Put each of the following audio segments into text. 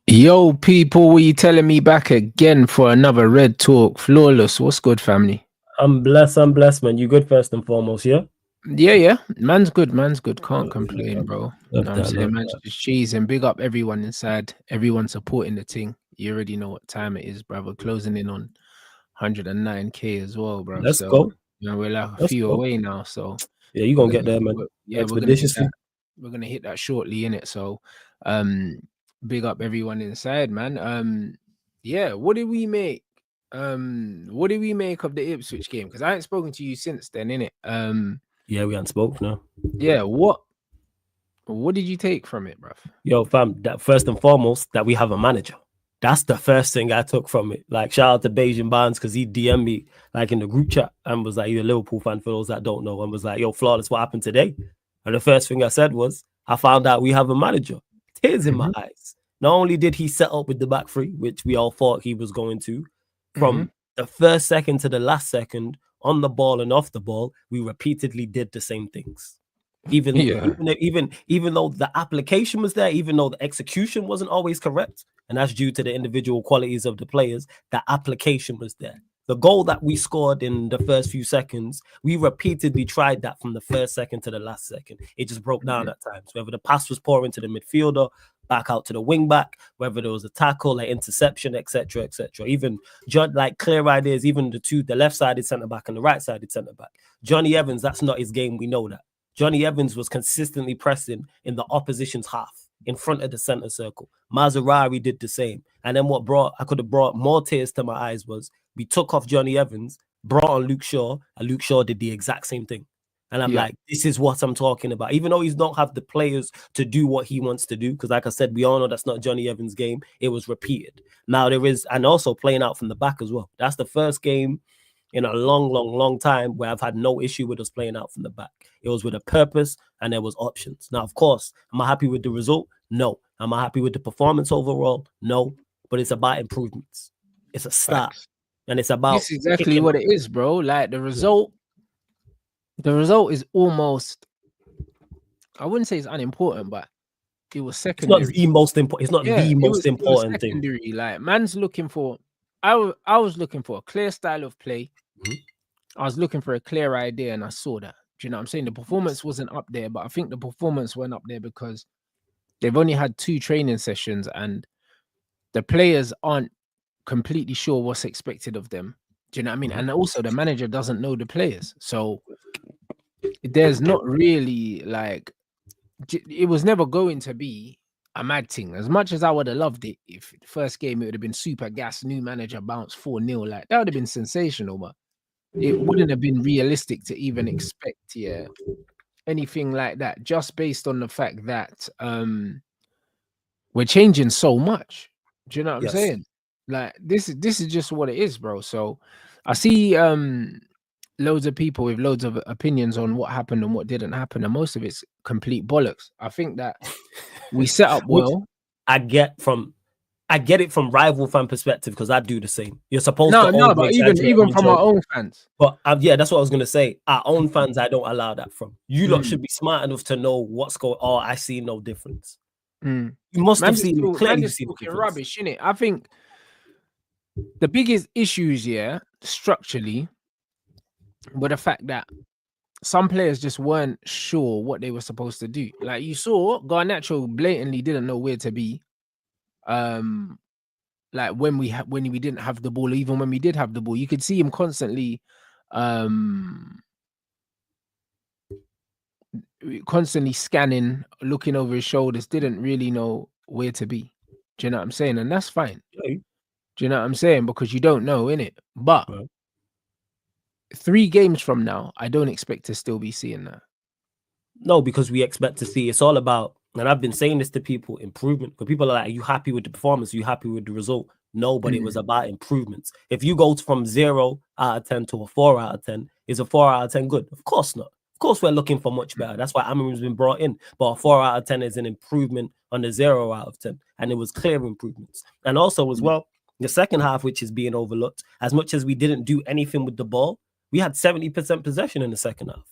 Yo, people, what you telling me back again for another Red Talk? Flawless. What's good, family? I'm blessed, man. You good first and foremost, yeah? Yeah. Man's good. Can't complain, bro. You Love know what I'm that, saying? love Man's that. just cheesing. Big up everyone inside. Everyone supporting the thing. You already know what time it is, bro. We're closing in on 109K as well, bro. Let's So, go. we're like a Let's few go. away now. So, Yeah, you we're gonna gonna, get there, man. we're gonna hit that. Expeditiously. We're gonna hit that shortly, innit? So, um, big up everyone inside, man. Yeah, what did we make? What did we make of the Ipswich game? Because I ain't spoken to you since then, innit? Yeah, we haven't spoke now. Yeah, what did you take from it, bruv? Yo, fam, that first and foremost, that we have a manager. That's the first thing I took from it. Like, shout out to Beijing Barnes because he DM'd me like in the group chat and was like, he's a Liverpool fan for those that don't know, and was like, yo, Flawless, what happened today? And the first thing I said was, I found out we have a manager. Tears in my eyes. Not only did he set up with the back three, which we all thought he was going to, from the first second to the last second, on the ball and off the ball, we repeatedly did the same things. Even though the application was there, even though the execution wasn't always correct, and that's due to the individual qualities of the players, the application was there. The goal that we scored in the first few seconds, we repeatedly tried that from the first second to the last second. It just broke down at times. Whether the pass was poor into the midfielder, back out to the wing back, whether there was a tackle, like interception, etc., etc. Even like clear ideas, even the left-sided centre back and the right-sided centre back. Johnny Evans, that's not his game. We know that. Johnny Evans was consistently pressing in the opposition's half in front of the center circle. Maserati did the same. And then what I could have brought more tears to my eyes was we took off Johnny Evans, brought on Luke Shaw, and Luke Shaw did the exact same thing. And I'm like, this is what I'm talking about. Even though he don't have the players to do what he wants to do, because like I said, we all know that's not Johnny Evans' game. It was repeated. Now there is, and also playing out from the back as well. That's the first game in a long time where I've had no issue with us playing out from the back. It was with a purpose and there was options. Now, of course, am I happy with the result? No. Am I happy with the performance overall? No. But it's about improvements. It's a start. Facts. And it's about... This is exactly what it is, bro. Like the result is almost, I wouldn't say it's unimportant, but it was secondary. It's not the most important. It's not the most important thing. Like man's looking for, I was looking for a clear style of play. I was looking for a clear idea, and I saw that. Do you know what I'm saying? The performance wasn't up there, but I think the performance went up there because they've only had 2 training sessions, and the players aren't completely sure what's expected of them. Do you know what I mean? And also the manager doesn't know the players, so there's not really like, it was never going to be a mad thing. As much as I would have loved it, if the first game it would have been super gas, new manager bounce 4-0, like that would have been sensational, but it wouldn't have been realistic to even expect anything like that, just based on the fact that we're changing so much. Do you know what I'm saying? Like this is just what it is, bro. So I see loads of people with loads of opinions on what happened and what didn't happen, and most of it's complete bollocks. I think that we set up well. I get it from rival fan perspective because I do the same. You're supposed to but even from our own fans. But yeah, that's what I was gonna say. Our own fans, I don't allow that from. You lot should be smart enough to know what's going. Oh, I see no difference. You must have seen it clearly. Seen rubbish, innit? I think the biggest issues, structurally, were the fact that some players just weren't sure what they were supposed to do. Like you saw, Garnacho blatantly didn't know where to be. Like when we didn't have the ball, even when we did have the ball, you could see him constantly scanning, looking over his shoulders, didn't really know where to be. Do you know what I'm saying? And that's fine. Do you know what I'm saying? Because you don't know, innit? But 3 games from now, I don't expect to still be seeing that. No, because we expect to see, it's all about, and I've been saying this to people, improvement. But people are like, are you happy with the performance? Are you happy with the result? No, but it was about improvements. If you go from 0 out of 10 to a 4 out of 10, is a 4 out of 10 good? Of course not. Of course, we're looking for much better. That's why Amarim's been brought in. But a 4 out of 10 is an improvement on the 0 out of 10. And it was clear improvements. And also as well, the second half, which is being overlooked, as much as we didn't do anything with the ball, we had 70% possession in the second half.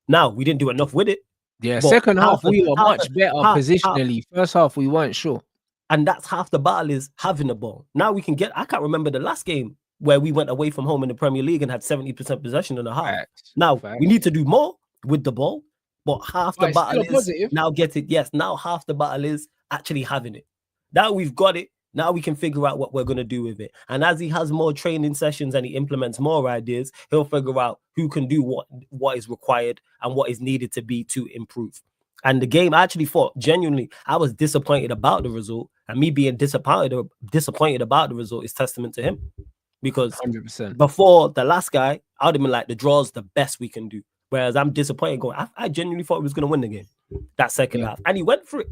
Now, we didn't do enough with it. Yeah, second half, we were much better positionally. First half, we weren't sure. And that's half the battle is having the ball. Now we can I can't remember the last game where we went away from home in the Premier League and had 70% possession in a half. Now we need to do more with the ball, but half the battle is positive. Now get it. Yes, now half the battle is actually having it. Now we've got it. Now we can figure out what we're going to do with it. And as he has more training sessions and he implements more ideas, he'll figure out who can do what is required and what is needed to be to improve. And the game, I actually thought, genuinely, I was disappointed about the result. And me being disappointed about the result is testament to him. Because 100%. Before the last guy, I would have been like, the draw's the best we can do. Whereas I'm disappointed going, I genuinely thought he was going to win the game, that second half. And he went for it.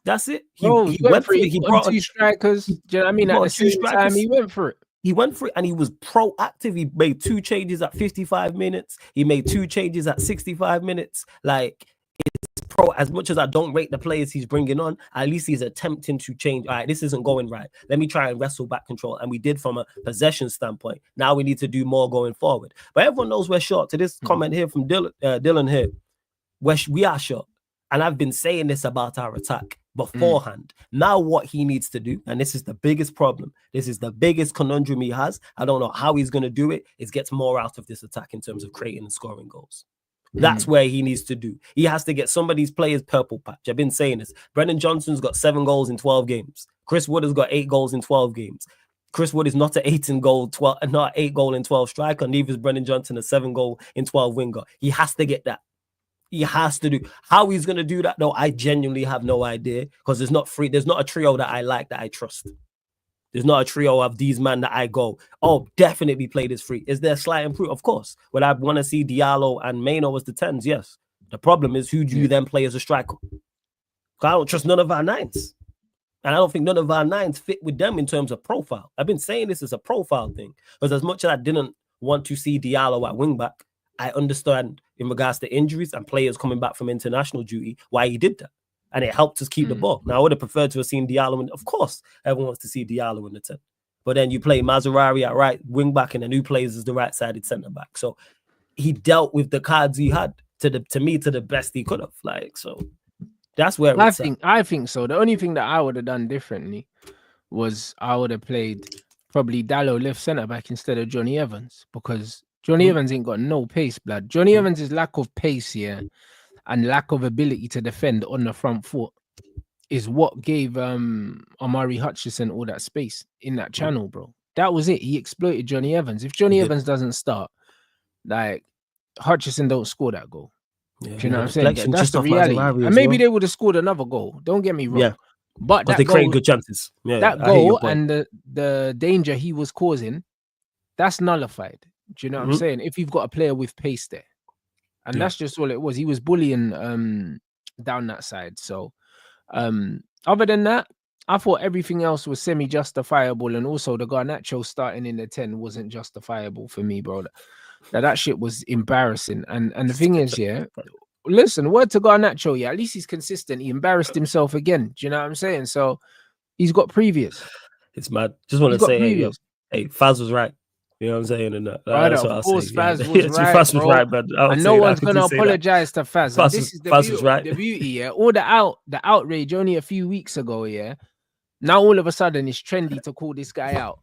That's it. He went for it. He brought 2 strikers. Do you know what I mean? At the same time, he went for it. He went for it and he was proactive. He made 2 changes at 55 minutes. He made 2 changes at 65 minutes. Like, it's as much as I don't rate the players he's bringing on, at least he's attempting to change. All right, this isn't going right. Let me try and wrestle back control. And we did from a possession standpoint. Now we need to do more going forward. But everyone knows we're short. To this comment here from Dylan here, we are short. And I've been saying this about our attack beforehand. Now what he needs to do, and this is the biggest problem, this is the biggest conundrum he has, I don't know how he's going to do it, is get more out of this attack in terms of creating and scoring goals. That's where he needs to do. He has to get some of these players purple patch. I've been saying this. Brendan Johnson's got 7 goals in 12 games. Chris Wood has got 8 goals in 12 games. Chris Wood is not an 8 goal in 12 striker. Neither is Brendan Johnson a 7 goal in 12 winger. He has to get that. He has to do. How he's going to do that, though, I genuinely have no idea, because there's not a trio that I like, that I trust. There's not a trio of these men that I go, oh, definitely play this free. Is there a slight improvement? Of course. Would I want to see Diallo and Maino as the 10s? Yes. The problem is, who do you then play as a striker? Because I don't trust none of our 9s. And I don't think none of our 9s fit with them in terms of profile. I've been saying this is a profile thing, because as much as I didn't want to see Diallo at wing back, I understand in regards to injuries and players coming back from international duty why he did that. And it helped us keep the ball. Now, I would have preferred to have seen Diallo. Of course, everyone wants to see Diallo in the 10. But then you play Mazarari at right wing back, and then who plays as the right-sided centre back. So he dealt with the cards he had to the best he could have. Like, so that's where I think so. The only thing that I would have done differently was I would have played probably Dallo left centre back instead of Johnny Evans, because Johnny Evans ain't got no pace, blood. Johnny Evans' lack of pace here and lack of ability to defend on the front foot is what gave Omari Hutchison all that space in that channel, bro. That was it. He exploited Johnny Evans. If Johnny Evans doesn't start, like, Hutchison don't score that goal. Yeah, do you know what I'm saying? That's the reality. And maybe they would have scored another goal. Don't get me wrong. Yeah. But they created good chances. Yeah, that goal and the danger he was causing, that's nullified. Do you know what I'm saying? If you've got a player with pace there. And that's just all it was. He was bullying down that side. So other than that, I thought everything else was semi-justifiable. And also the Garnacho starting in the 10 wasn't justifiable for me, bro. That shit was embarrassing. And the thing is, yeah, listen, word to Garnacho, yeah, at least he's consistent. He embarrassed himself again. Do you know what I'm saying? So he's got previous. It's mad. Just want to say, hey, Faz was right. You know what I'm saying? And that's what of course, Faz was right, but and no one's gonna apologize to Faz. Faz this is the beauty, yeah. All the outrage only a few weeks ago, yeah. Now all of a sudden it's trendy to call this guy out.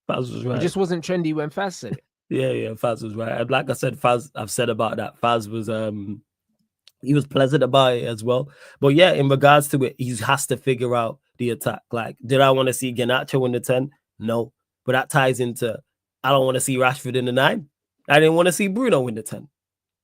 Faz was right. It just wasn't trendy when Faz said it. Yeah, Faz was right. And like I said, Faz, I've said about that. Faz was he was pleasant about it as well. But yeah, in regards to it, he has to figure out the attack. Like, did I want to see Garnacho in the 10? No, but that ties into, I don't want to see Rashford in the 9. I didn't want to see Bruno in the 10.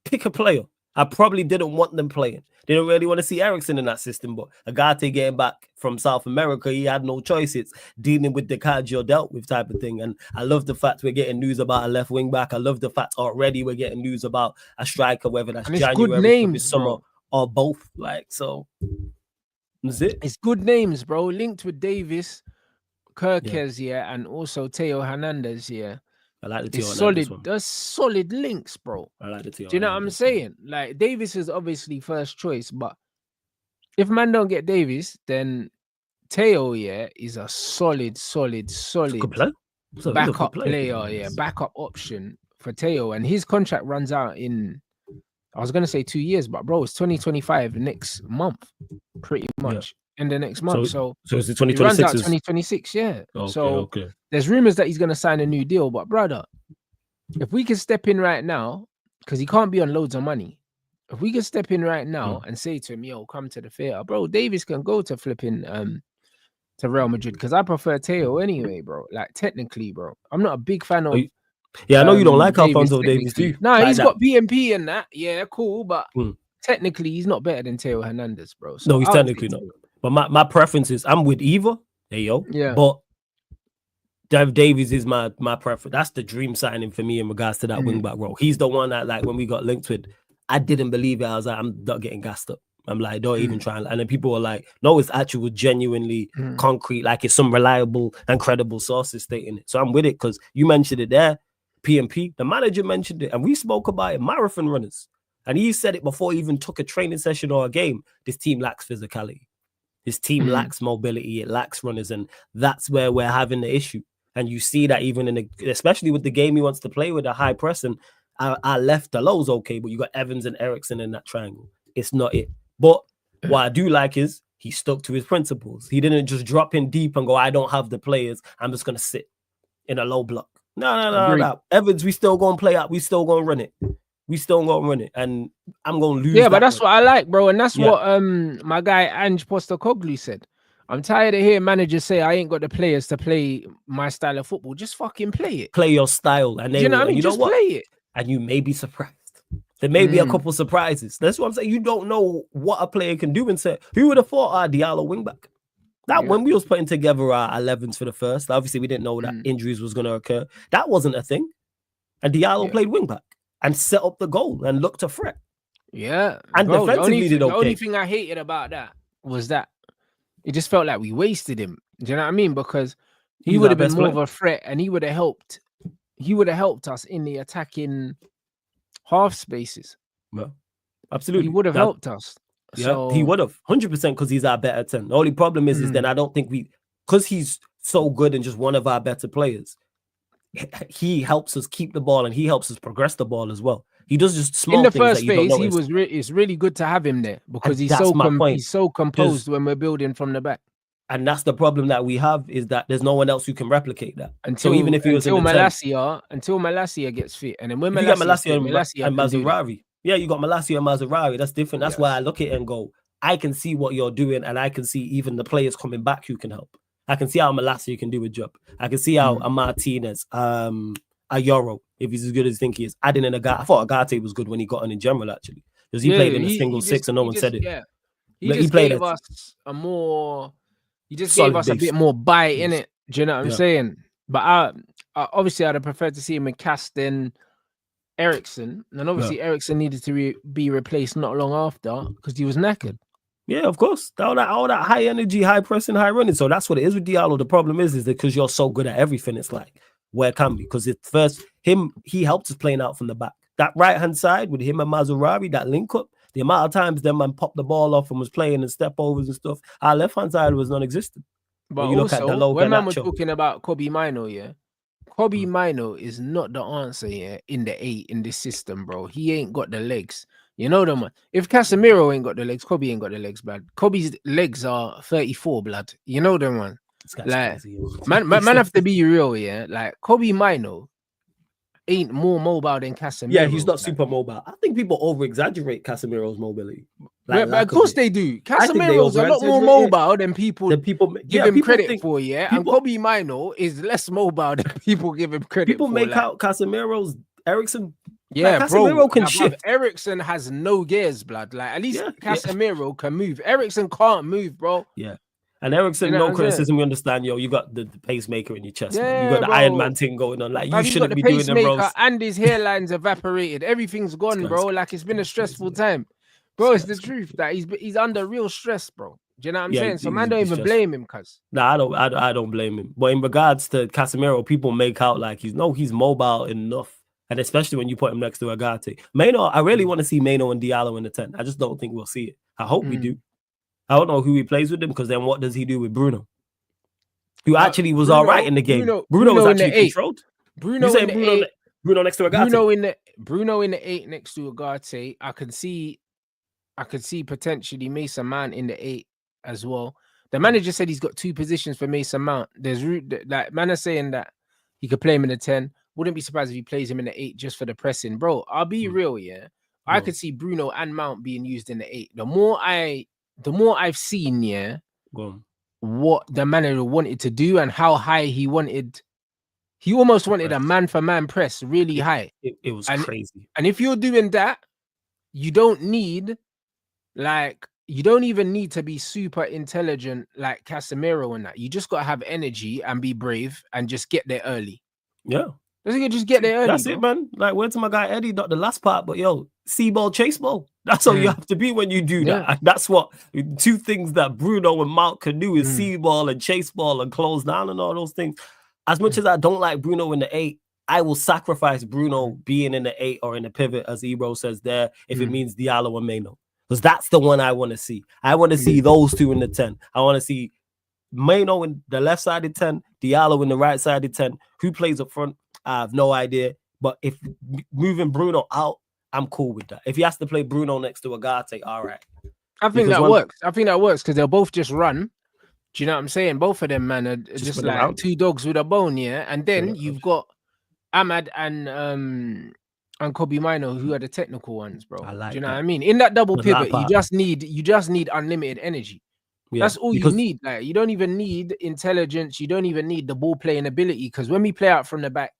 Pick a player. I probably didn't want them playing. Didn't really want to see Eriksen in that system, but Agate getting back from South America, he had no choice. It's dealing with the cards you're dealt with type of thing. And I love the fact we're getting news about a left wing back. I love the fact already we're getting news about a striker, whether that's January, summer, or both. Like, so that's it. It's good names, bro. Linked with Davis, Kirkes, and also Theo Hernandez, I like the Theo solid. That's solid links, bro. I like the Theo. Do you know what I'm saying? Like, Davis is obviously first choice, but if man don't get Davis, then Theo, is a solid backup player, backup option for Theo, and his contract runs out in I was gonna say 2 years, but bro, it's 2025 next month, pretty much in the next month. So it's the it runs 2026. out 2026, yeah. Okay, so okay. there's rumors that he's gonna sign a new deal, but brother, if we can step in right now, because he can't be on loads of money. If we can step in right now and say to him, yo, come to the theater, bro, Davis can go to flipping to Real Madrid, because I prefer Teo anyway, bro. Like technically, bro, I'm not a big fan of. I know you don't like Alphonso Davies, do you? No, like he's that. got PMP and that. Yeah, cool, but technically he's not better than Teo Hernandez, bro. So no, he's technically not. But my preference is I'm with either. There you go. Yeah. But Davies is my preference. That's the dream signing for me in regards to that wing back role. He's the one that, like, when we got linked with, I didn't believe it. I was like, I'm not getting gassed up. I'm like, don't even try. And then people were like, no, it's actual, genuinely concrete. Like, it's some reliable and credible sources stating it. So I'm with it, because you mentioned it there. PMP, the manager mentioned it, and we spoke about it. Marathon runners. And he said it before he even took a training session or a game. This team lacks physicality. This team lacks mobility. It lacks runners. And that's where we're having the issue. And you see that even especially with the game he wants to play with, a high press, and our left, the low's okay, but you got Evans and Eriksson in that triangle. It's not it. But what I do like is he stuck to his principles. He didn't just drop in deep and go, I don't have the players, I'm just going to sit in a low block. No. Evans, we still going to play up. We still going to run it. And I'm going to lose. Yeah, but that's what I like, bro. And that's what my guy Ange Postecoglou said. I'm tired of hearing managers say I ain't got the players to play my style of football. Just fucking play it. Play your style. And you know what I mean? Just play it. And you may be surprised. There may be a couple surprises. That's what I'm saying. You don't know what a player can do. And say, who would have thought our Diallo wingback? That when we was putting together our 11s for the first, obviously we didn't know that injuries was going to occur. That wasn't a thing. And Diallo played wingback and set up the goal and looked a threat. Yeah. And bro, defensively did okay. The only thing I hated about that was that it just felt like we wasted him. Do you know what I mean? Because he would have been more of a threat, and he would have helped. He would have helped us in the attacking half spaces. Well, absolutely. He would have helped us. Yeah, so, he would have 100% because he's our better 10. The only problem is then I don't think because he's so good and just one of our better players, he helps us keep the ball and he helps us progress the ball as well. He does just small things. In the first phase, it's really good to have him there because he's so composed when we're building from the back. And that's the problem that we have, is that there's no one else who can replicate that. So even if he was until Malacia gets fit, and then when Malacia and Mazraoui, yeah, you got Malacia and Mazraoui. That's different. That's why I look at it and go, I can see what you're doing, and I can see even the players coming back who can help. I can see how Malacia can do a job. I can see how a Martinez, a Yoro, if he's as good as I think he is. Adding in I thought Agate was good when he got on in general, actually, because he played in a single six and no one said it. Yeah, he gave us a more. He just gave us a bit more bite in it. Do you know what I'm saying? But obviously, I'd have preferred to see him in Kasten, Eriksson, and obviously Eriksson needed to be replaced not long after because he was knackered. Yeah, of course. All that high energy, high pressing, high running. So that's what it is with Diallo. The problem is that because you're so good at everything, it's like, where can we? Because at first, he helped us playing out from the back. That right-hand side with him and Mazraoui, that link up, the amount of times them man popped the ball off and was playing and step overs and stuff, our left-hand side was non-existent. But when you look at when man was talking about Kobe Mino, Kobe Mino is not the answer in the 8 in this system, bro. He ain't got the legs. You know them, man. If Casemiro ain't got the legs, Kobe ain't got the legs, blood. Kobe's legs are 34, blood. You know them, man. Like, man have to be real, yeah. Like Kobe Mino ain't more mobile than Casemiro. Yeah, he's not super mobile. I think people over-exaggerate Casemiro's mobility. But of course they do. Casemiro's a lot more mobile than people give him credit for, yeah. And Kobe Mino is less mobile than people give him credit for. People make out Casemiro's Eriksson. Yeah, like, Casemiro can shift. Eriksson has no gears, blood. Like at least Casemiro can move. Eriksson can't move, bro. Yeah. And Eriksson, no criticism, we understand, you got the pacemaker in your chest, man. You got the Iron Man thing going on. Like, you shouldn't be doing them, bro. And his hairline's evaporated. Everything's gone, bro. Like, it's been a stressful time. Bro, it's the truth that he's under real stress, bro. Do you know what I'm saying? So man don't even blame him, cuz. Nah, I don't blame him. But in regards to Casemiro, people make out like he's mobile enough. And especially when you put him next to Agate. Mano, I really want to see Mano and Diallo in the 10. I just don't think we'll see it. I hope we do. I don't know who he plays with him, because then what does he do with Bruno? Who actually was all right in the game. Bruno was actually controlled. Bruno next to Agate. Bruno in the 8 next to Ugarte. I could see potentially Mason Mount in the 8 as well. The manager said he's got 2 positions for Mason Mount. There's like man is saying that he could play him in the 10. Wouldn't be surprised if he plays him in the 8 just for the pressing, bro. I'll be real, yeah. I could see Bruno and Mount being used in the 8. The more I've seen, yeah, what the manager wanted to do and how high he almost wanted a man-for-man press really high. It was crazy. And if you're doing that, you don't even need to be super intelligent like Casemiro and that. You just got to have energy and be brave and just get there early. Yeah. Just get there early. That's it, man. Like, word to my guy Eddie, not the last part, but yo, see ball, chase ball. That's all you have to be when you do that. And that's what 2 things that Bruno and Mount can do is see ball and chase ball and close down and all those things. As much as I don't like Bruno in the 8, I will sacrifice Bruno being in the 8 or in the pivot, as Ebro says there, if it means Diallo and Meno. Because that's the one I want to see. I want to see those 2 in the 10. I want to see Meno in the left-sided 10, Diallo in the right-sided 10. Who plays up front? I have no idea. But if moving Bruno out, I'm cool with that. If he has to play Bruno next to Ugarte, all right. I think that works. I think that works because they'll both just run. Do you know what I'm saying? Both of them, man, are just like around. 2 dogs with a bone, yeah. And then you've got Ahmad and Kobe Mino, who are the technical ones, bro. Do you know what I mean? In that double pivot, you just need unlimited energy. Yeah, that's all you need. Like, you don't even need intelligence. You don't even need the ball playing ability. Because when we play out from the back,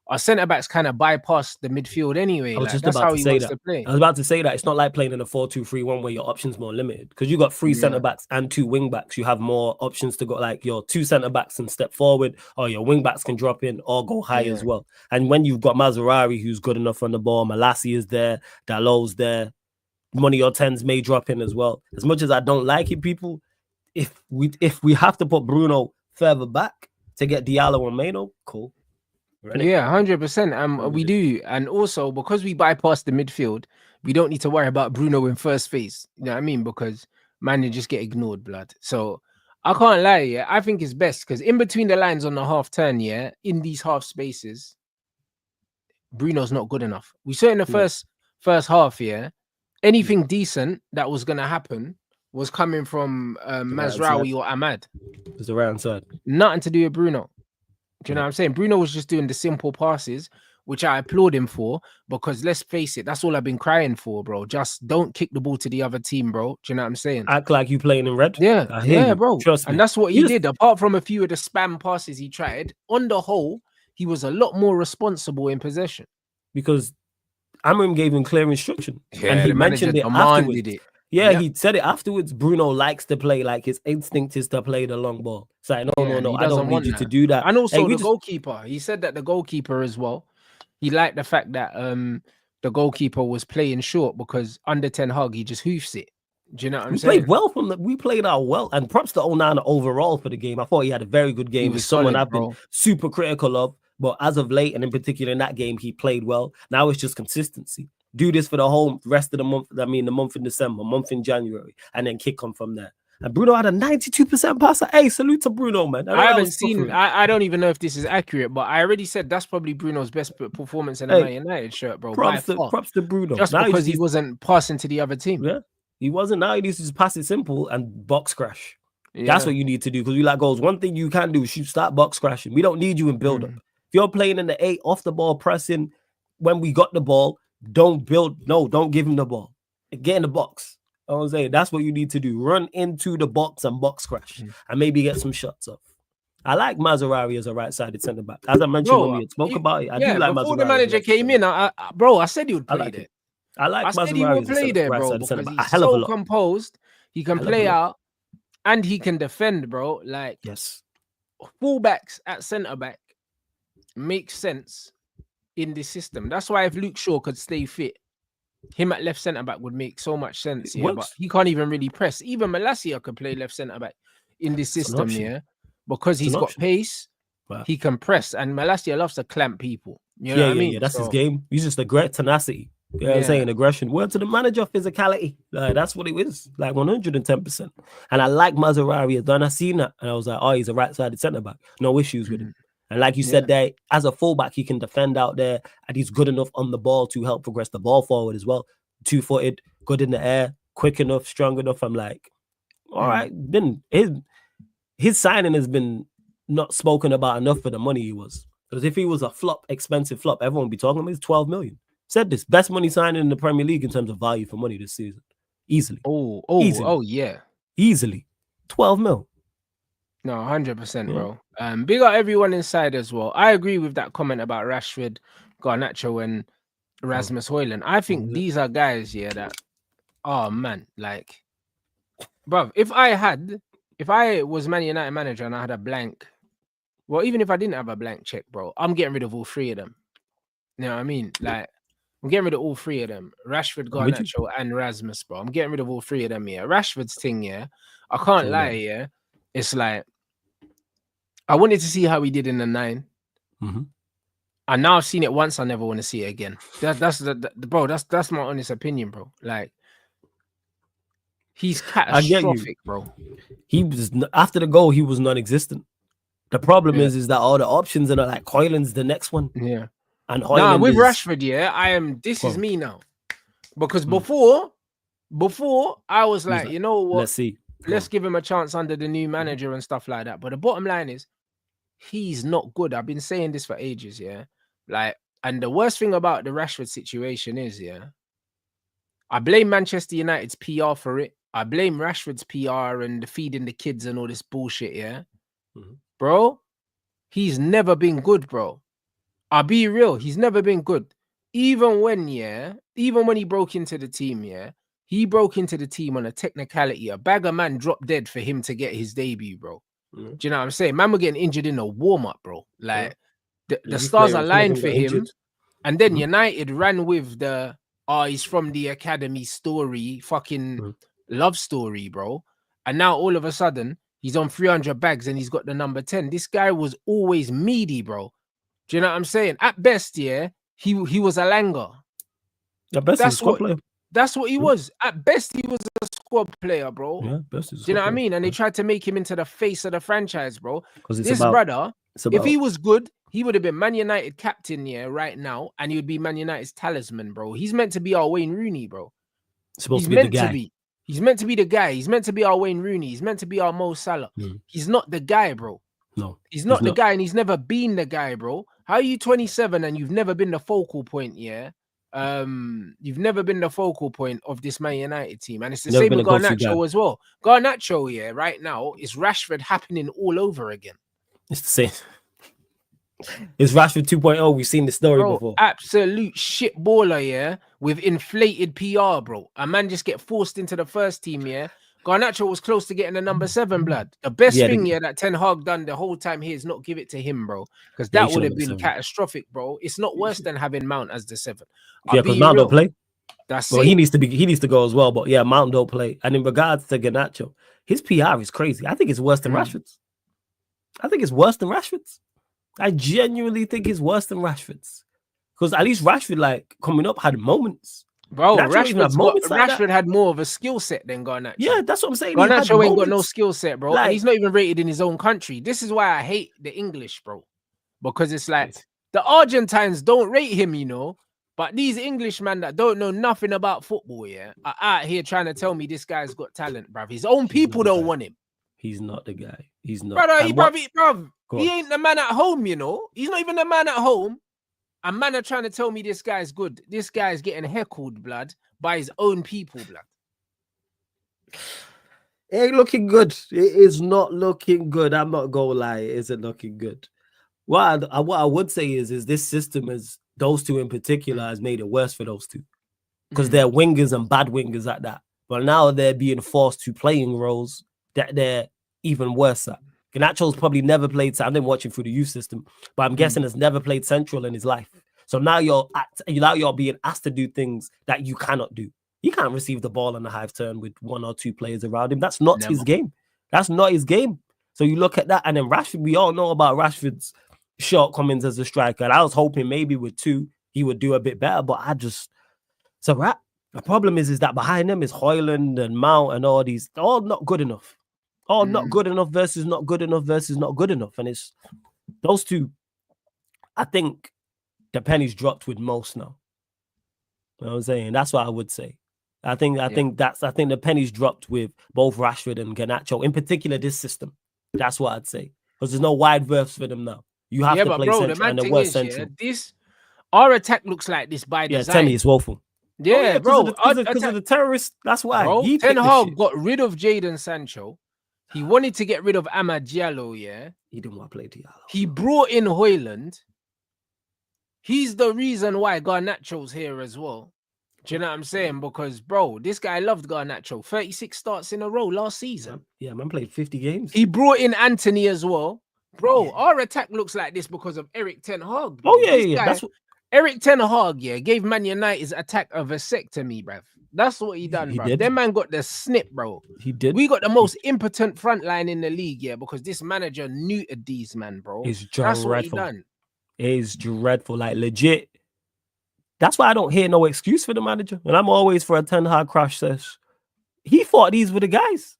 our centre backs kind of bypass the midfield anyway. I was just about to say that. I was about to say that it's not like playing in a 4-2-3-1 where your options more limited. Because you got 3 centre backs and 2 wing backs. You have more options to go. Like your 2 centre backs can step forward, or your wing backs can drop in or go high as well. And when you've got Mazraoui, who's good enough on the ball, Malassi is there, Dalot's there. One of your 10s may drop in as well. As much as I don't like it, people, if we have to put Bruno further back to get Diallo and Meno, cool. Ready? Yeah, 100%. We do. And also, because we bypass the midfield, we don't need to worry about Bruno in first phase. You know what I mean? Because man, you just get ignored, blood. So I can't lie, yeah. I think it's best because in between the lines on the half turn, yeah, in these half spaces, Bruno's not good enough. We saw in the first half, yeah, anything decent that was going to happen was coming from Mazraoui or Ahmad. It was the right hand side. Nothing to do with Bruno. Do you know what I'm saying? Bruno was just doing the simple passes, which I applaud him for, because let's face it, that's all I've been crying for, bro. Just don't kick the ball to the other team, bro. Do you know what I'm saying? Act like you playing in red. Yeah, bro. Trust me. And that's what he did. Apart from a few of the spam passes he tried, on the whole, he was a lot more responsible in possession. Because Amram gave him clear instruction. and he mentioned it afterwards. Yeah, he said it afterwards. Bruno likes to play, like his instinct is to play the long ball. It's like, no, I don't need you to do that. And also the goalkeeper. He said that the goalkeeper as well, he liked the fact that the goalkeeper was playing short because under Ten Hag, he just hoofs it. Do you know what I'm saying? Played well we played out well, and props to Onana overall for the game. I thought he had a very good game. He's someone I've been super critical of, but as of late, and in particular in that game, he played well. Now it's just consistency. Do this for the whole rest of the month. I mean, the month in December, month in January, and then kick on from there. And Bruno had a 92% passer. Hey, salute to Bruno, man. I haven't seen. I don't even know if this is accurate, but I already said that's probably Bruno's best performance in a Man United shirt, bro. Props to Bruno. Just now because he wasn't passing to the other team. Yeah, he wasn't. Now he needs to just pass it simple and box crash. Yeah. That's what you need to do, because we like goals. One thing you can do is you start box crashing. We don't need you in build up. If you're playing in the 8 off the ball pressing, when we got the ball. Don't give him the ball. Get in the box. I was saying that's what you need to do. Run into the box and box crash and maybe get some shots off. I like Mazraoui as a right-sided centre back. As I mentioned when we spoke about it, I do like Mazraoui. Before the manager came in, I said he would play there. I said he would play there, bro, because he's so composed. He can play out and he can defend, bro. Like, fullbacks at centre back makes sense in this system. That's why if Luke Shaw could stay fit, him at left centre back would make so much sense. Yeah, but he can't even really press. Even Malassia could play left centre back in this system, because he's got pace. Wow. He can press, and Malassia loves to clamp people. You know what I mean? Yeah, that's his game. He's just a great tenacity. You know what I'm saying? Aggression. Word to the manager, physicality. That's what it is. Like 110%. And I like Mazraoui. Then I seen that, and I was like, oh, he's a right-sided centre back. No issues with him. And like you said there, as a fullback, he can defend out there, and he's good enough on the ball to help progress the ball forward as well. 2-footed, good in the air, quick enough, strong enough. I'm like, all right, then his signing has been not spoken about enough for the money he was. Because if he was a flop, expensive flop, everyone would be talking about he's 12 million. Said this, best money signing in the Premier League in terms of value for money this season. Easily. Easily. 12 mil. No, 100%, bro. Big up everyone inside as well. I agree with that comment about Rashford, Garnacho, and Rasmus Højlund. I think these are guys, that, oh man, like, bruv, if I was Man United manager and I had a blank, well, even if I didn't have a blank check, bro, I'm getting rid of all three of them. You know what I mean? Like, I'm getting rid of all three of them. Rashford, Garnacho, and Rasmus, bro. I'm getting rid of all three of them, Rashford's thing, I can't lie, It's like, I wanted to see how he did in the 9. And now I've seen it once, I never want to see it again. That's my honest opinion, bro. Like, he's catastrophic, bro. He was, after the goal, he was non-existent. The problem is that all the options are like Højlund's the next one. Yeah. And Højlund with Rashford, this is me now. Because before I was like, you know what? Let's see. Let's give him a chance under the new manager and stuff like that. But the bottom line is, he's not good. I've been saying this for ages, Like, and the worst thing about the Rashford situation is, I blame Manchester United's PR for it. I blame Rashford's PR and feeding the kids and all this bullshit, Bro, he's never been good, bro. I'll be real. He's never been good. Even when he broke into the team, he broke into the team on a technicality. A bag of man dropped dead for him to get his debut, bro. Do you know what I'm saying? Man were getting injured in a warm-up, bro. Like, the stars aligned for him. And then United ran with the, he's from the academy story, fucking love story, bro. And now all of a sudden, he's on 300 bags and he's got the number 10. This guy was always meaty, bro. Do you know what I'm saying? At best, he was a langer. At best, he's a squad player. That's what he was. At best, he was a squad player, bro. Yeah, best do you know what I mean? And they tried to make him into the face of the franchise, bro. This brother, if he was good, he would have been Man United captain right now, and he would be Man United's talisman, bro. He's meant to be our Wayne Rooney, bro. He's meant to be. He's meant to be the guy. He's meant to be our Wayne Rooney. He's meant to be our Mo Salah. He's not the guy, bro. No, he's not the guy, and he's never been the guy, bro. How are you 27 and you've never been the focal point, You've never been the focal point of this Man United team. And it's the same with Garnacho as well. Garnacho, right now, is Rashford happening all over again. It's the same. It's Rashford 2.0. We've seen the story before. Absolute shit baller, with inflated PR, bro. A man just get forced into the first team, Garnacho was close to getting the number 7, blood. The best thing that Ten Hag done the whole time here is not give it to him, bro. Because that would have been catastrophic, bro. It's not worse than having Mount as the 7. Because Mount don't play. That's it. He needs to go as well. But Mount don't play. And in regards to Garnacho, his PR is crazy. I think it's worse than Rashford's. I genuinely think it's worse than Rashford's. Because at least Rashford, like, coming up, had moments. Bro, Rashford had more of a skill set than Garnacho. Yeah, that's what I'm saying. Garnacho ain't got no skill set, bro. Like, and he's not even rated in his own country. This is why I hate the English, bro. Because it's like, the Argentines don't rate him, but these Englishmen that don't know nothing about football, are out here trying to tell me this guy's got talent, bruv. His own people don't want him. He's not the guy. He's not. Bruv, he ain't the man at home, He's not even the man at home. And man are trying to tell me this guy's good. This guy's getting heckled, blood, by his own people, blood. It ain't looking good. It is not looking good. I'm not gonna lie. It isn't looking good. What I would say is this system, is those two in particular, has made it worse for those two. Because they're wingers and bad wingers at that. But now they're being forced to playing roles that they're even worse at. Garnacho's probably never played. I've been watching through the youth system, but I'm guessing has never played central in his life. So now you're being asked to do things that you cannot do. He can't receive the ball on a half turn with 1 or 2 players around him. That's not his game. That's not his game. So you look at that, and then Rashford. We all know about Rashford's shortcomings as a striker. And I was hoping maybe with 2 he would do a bit better, but the problem is that behind them is Højlund and Mount and all these, all not good enough. Not good enough versus not good enough versus not good enough. And Those two, I think the penny's dropped with most now. You know what I'm saying? That's what I would say. I think the penny's dropped with both Rashford and Garnacho, in particular this system. That's what I'd say. Because there's no wide berths for them now. You have to play central, and the worst central. Our attack looks like this by design. Yeah, Tenny is woeful. Yeah, bro. Because of the terrorists. That's why. Bro, Ten Hag got rid of Jadon Sancho. He wanted to get rid of Managerial, yeah? He didn't want to play Diallo. He brought in Højlund. He's the reason why Garnacho's here as well. Do you know what I'm saying? Because, bro, this guy loved Garnacho. 36 starts in a row last season. Yeah, man played 50 games. He brought in Anthony as well. Bro, our attack looks like this because of Eric Ten Hag. Bro. Oh, yeah. That's what Eric Ten Hag, gave Man United's attack a vasectomy, bruv. That's what he done, bro. That man got the snip, bro. He did. We got the most impotent front line in the league, because this manager neutered these, man, bro. That's what he done. It's dreadful, like legit. That's why I don't hear no excuse for the manager. And I'm always for a Ten Hag crash sesh. He thought these were the guys.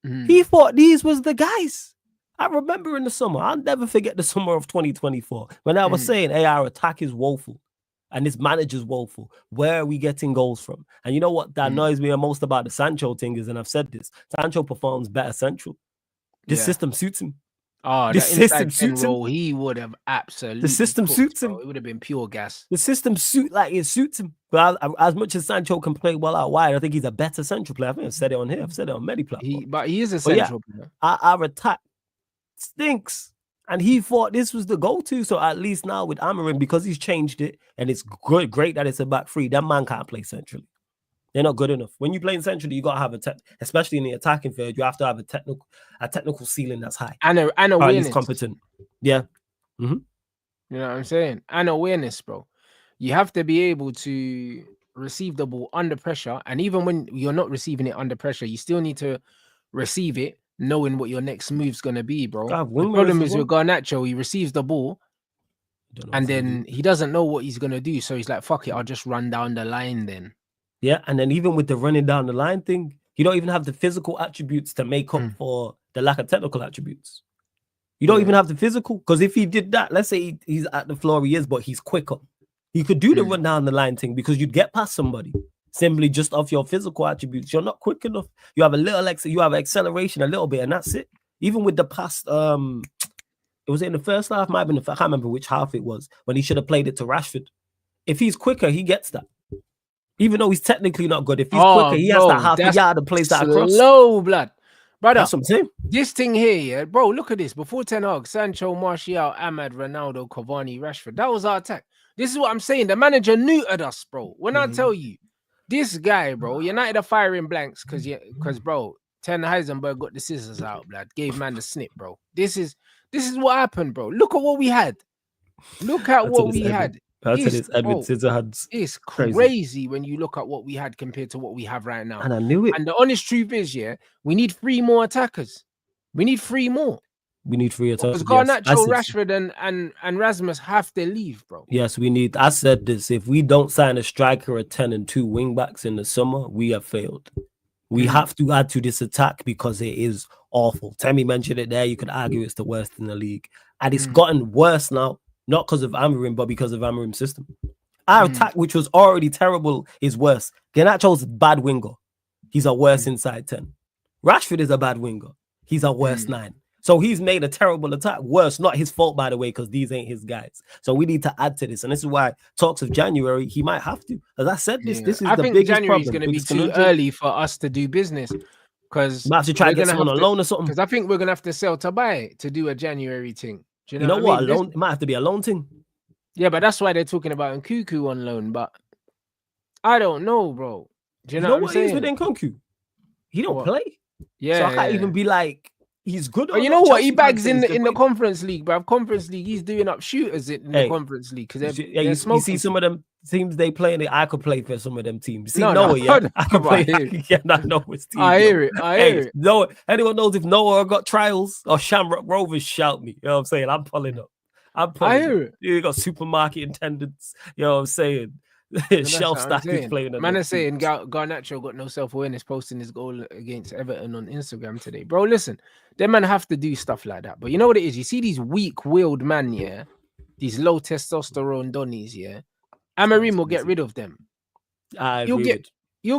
He thought these was the guys. I remember in the summer, I'll never forget the summer of 2024, when I was saying, hey, our attack is woeful and this manager's woeful. Where are we getting goals from? And you know what that annoys me most about the Sancho thing is, and I've said this, Sancho performs better central. This system suits him. Oh, the system suits him. He would have absolutely. The system suits him. It would have been pure gas. The system it suits him. But as much as Sancho can play well out wide, I think he's a better central player. I think I've said it on here. I've said it on many platforms. But he is a central player. Our attack stinks, and he thought this was the go-to. So at least now with Amorim, because he's changed it, and it's great that it's a back three. That man can't play centrally. They're not good enough. When you play centrally, you gotta have especially in the attacking field, you have to have a technical ceiling that's high and awareness, competent. Yeah, you know what I'm saying, and awareness, bro. You have to be able to receive the ball under pressure, and even when you're not receiving it under pressure, you still need to receive it knowing what your next move's gonna be, bro. The problem is with Garnacho, he receives the ball and then he doesn't know what he's gonna do, so he's like, fuck it, I'll just run down the line then. Yeah, and then even with the running down the line thing, you don't even have the physical attributes to make up for the lack of technical attributes. You don't even have the physical, because if he did that, let's say he's at the floor he is, but he's quicker. He could do the run down the line thing because you'd get past somebody simply just off your physical attributes. You're not quick enough. You have a little you have acceleration a little bit, and that's it. Even with the past, it was in the first half, might have been I can't remember which half it was, when he should have played it to Rashford. If he's quicker, he gets that. Even though he's technically not good, if he's quicker, he has that half a yard to place that across. Slow blood. Brother, that's what I'm saying. This thing here, bro, look at this. Before Ten Hag, Sancho, Martial, Ahmad, Ronaldo, Cavani, Rashford. That was our attack. This is what I'm saying. The manager neutered us, bro. When I tell you, this guy, bro, United are firing blanks because, bro, Ten Heisenberg got the scissors out, blood. Gave man the snip, bro. This is what happened, bro. Look at what we had. Look at what we had. It's crazy when you look at what we had compared to what we have right now. And I knew it. And the honest truth is, we need 3 more attackers. We need 3 more. We need 3 attackers. Because Garnacho, Rashford, and Rasmus have to leave, bro. Yes, we need. I said this. If we don't sign a striker, a 10 and 2 wing backs in the summer, we have failed. We have to add to this attack because it is awful. Tammy mentioned it there. You could argue it's the worst in the league. And it's gotten worse now. Not because of Amorim, but because of Amorim's system. Our attack, which was already terrible, is worse. Garnacho's a bad winger. He's a worse inside 10. Rashford is a bad winger. He's a worse 9. So he's made a terrible attack worse. Not his fault, by the way, because these ain't his guys. So we need to add to this. And this is why talks of January, he might have to. As I said, this is the biggest problem. I think January is going to be too early for us to do business. Because we have to try to get someone on loan or something. Because I think we're going to have to sell to buy to do a January thing. Do you know what? It might have to be a loan thing. Yeah, but that's why they're talking about Nkunku on loan. But I don't know, bro. Do you know what I'm saying? With Nkunku? He don't play. Yeah. So I can't even be like, he's good. But you know what? He bags in the Conference League, bro. Conference League, he's doing up shooters in the Conference League. Because you see some of them teams they play, and I could play for some of them teams. See, Noah, I could play. I know his team. I hear it. Noah, anyone knows if Noah got trials or Shamrock Rovers, shout me. You know what I'm saying? I'm pulling up. I hear it. You got supermarket attendants. You know what I'm saying? Shelf stackers playing. Man is saying Garnacho got no self-awareness posting his goal against Everton on Instagram today. Bro, listen, them man have to do stuff like that. But you know what it is? You see these weak-willed man, yeah? These low testosterone donnies, yeah? Amorim will get rid of them. You'll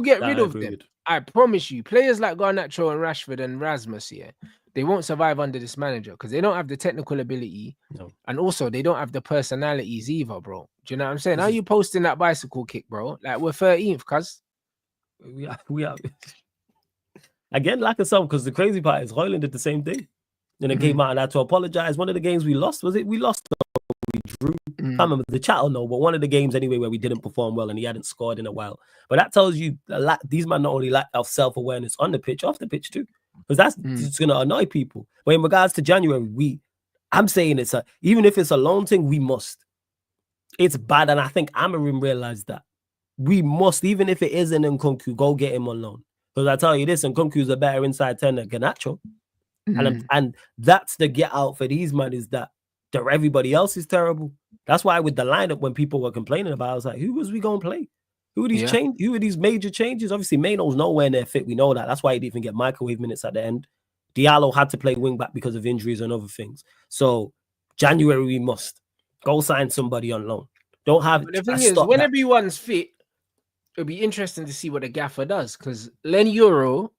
get rid of them. I promise you. Players like Garnacho and Rashford and Rasmus, yeah, they won't survive under this manager because they don't have the technical ability, and also they don't have the personalities either, bro. Do you know what I'm saying? How are you posting that bicycle kick, bro? Like we're 13th, cuz. We are again like some, because the crazy part is Hoyland did the same thing. And it came out and had to apologize. One of the games we lost, was it? We lost. We drew. I can't remember the chat or no, but one of the games anyway where we didn't perform well and he hadn't scored in a while. But that tells you these men not only lack of self-awareness on the pitch, off the pitch too, because that's just going to annoy people. But in regards to January, I'm saying even if it's a loan thing, we must. It's bad, and I think Amorim realized that. We must, even if it isn't Nkunku, go get him on loan. Because I tell you this, Nkunku's a better inside 10 than Garnacho. And that's the get out for these men, is that everybody else is terrible. That's why with the lineup, when people were complaining about it, I was like, who was we going to play? Who are these Who are these major changes? Obviously, Maino's nowhere near fit. We know that. That's why he didn't even get microwave minutes at the end. Diallo had to play wing back because of injuries and other things. So January, we must go sign somebody on loan. Don't have. But the thing is, when everyone's fit, it'll be interesting to see what the gaffer does, because Len Euro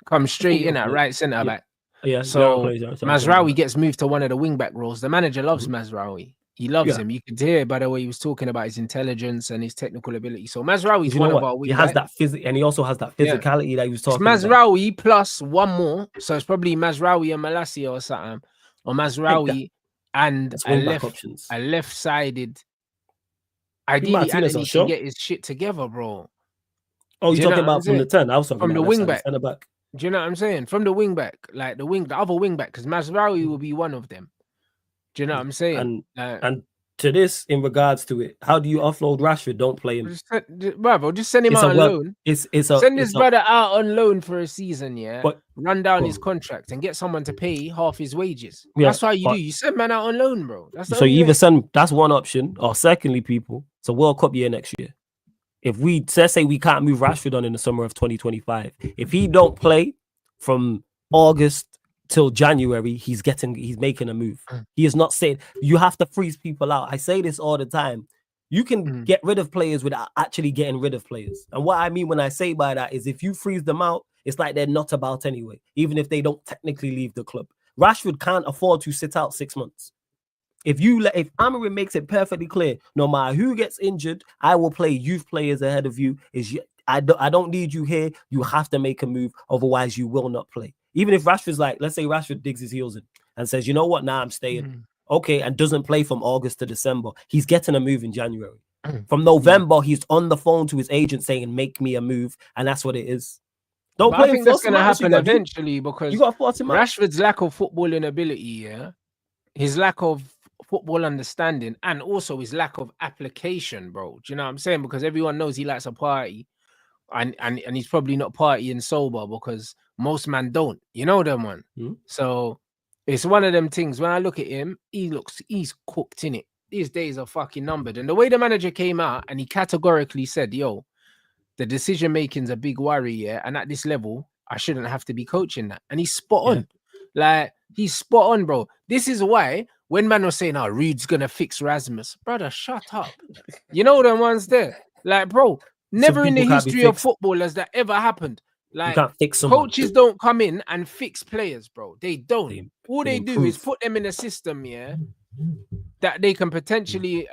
comes straight in at right centre back. Yeah. So Mazraoui gets moved to one of the wing back roles. The manager loves Mazraoui. He loves him. You could hear by the way he was talking about his intelligence and his technical ability. So Mazraoui is one of our wing backs. He has that physics, and he also has that physicality that he was talking about. Mazraoui plus one more. So it's probably Mazraoui and Malacia or something. Or Mazraoui and a left-sided. Ideally, Anthony can get his shit together, bro. Oh, you're talking about from the 10? I was talking from about the wing back. Back. Do you know what I'm saying? From the wing back, like the other wing back, because Mazraoui will be one of them. Do you know what I'm saying? And to this, in regards to it, how do you offload Rashford? Don't play him. Just send him out on loan. Send this brother out on loan for a season, But run down his contract and get someone to pay half his wages. That's why you do. You send man out on loan, bro. So you either send, that's one option, or secondly, people, it's a World Cup year next year. If let's say we can't move Rashford on in the summer of 2025, if he don't play from August till January, he's making a move. He is not saying you have to freeze people out. I say this all the time. You can get rid of players without actually getting rid of players. And what I mean when I say by that is if you freeze them out, it's like they're not about anyway, even if they don't technically leave the club. Rashford can't afford to sit out 6 months. If Amorim makes it perfectly clear, no matter who gets injured, I will play youth players ahead of you. I don't need you here. You have to make a move, otherwise you will not play. Even if Rashford's like, let's say Rashford digs his heels in and says, you know what, now I'm staying. Okay, and doesn't play from August to December. He's getting a move in January. From November, he's on the phone to his agent saying, make me a move, and that's what it is. Don't play. I think that's going to happen eventually because you got to force him out. Rashford's lack of footballing ability, his lack of football understanding, and also his lack of application, bro. Do you know what I'm saying? Because everyone knows he likes a party, and he's probably not partying sober because most men don't. You know them one. So it's one of them things. When I look at him, he's cooked in it. These days are fucking numbered. And the way the manager came out and he categorically said, "Yo, the decision making's a big worry, and at this level, I shouldn't have to be coaching that." And he's spot on. Like he's spot on, bro. This is why. When man was saying, "Oh, Rude's gonna fix Rasmus," brother, shut up. You know them ones there, like, bro. Never in the history of football has that ever happened. Like, you can't fix coaches don't come in and fix players, bro. They don't. All they do is put them in a system, that they can potentially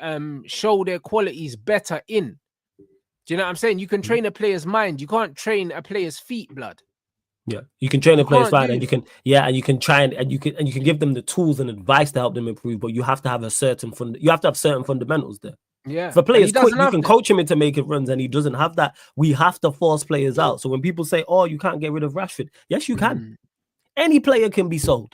show their qualities better in. Do you know what I'm saying? You can train a player's mind. You can't train a player's feet, blood. Yeah, you can train a player's mind, and you can try and you can give them the tools and advice to help them improve. But you have to have certain fundamentals there. Yeah, if a player's quick, you can coach him into making runs, and he doesn't have that. We have to force players out. So when people say, "Oh, you can't get rid of Rashford," yes, you can. Any player can be sold,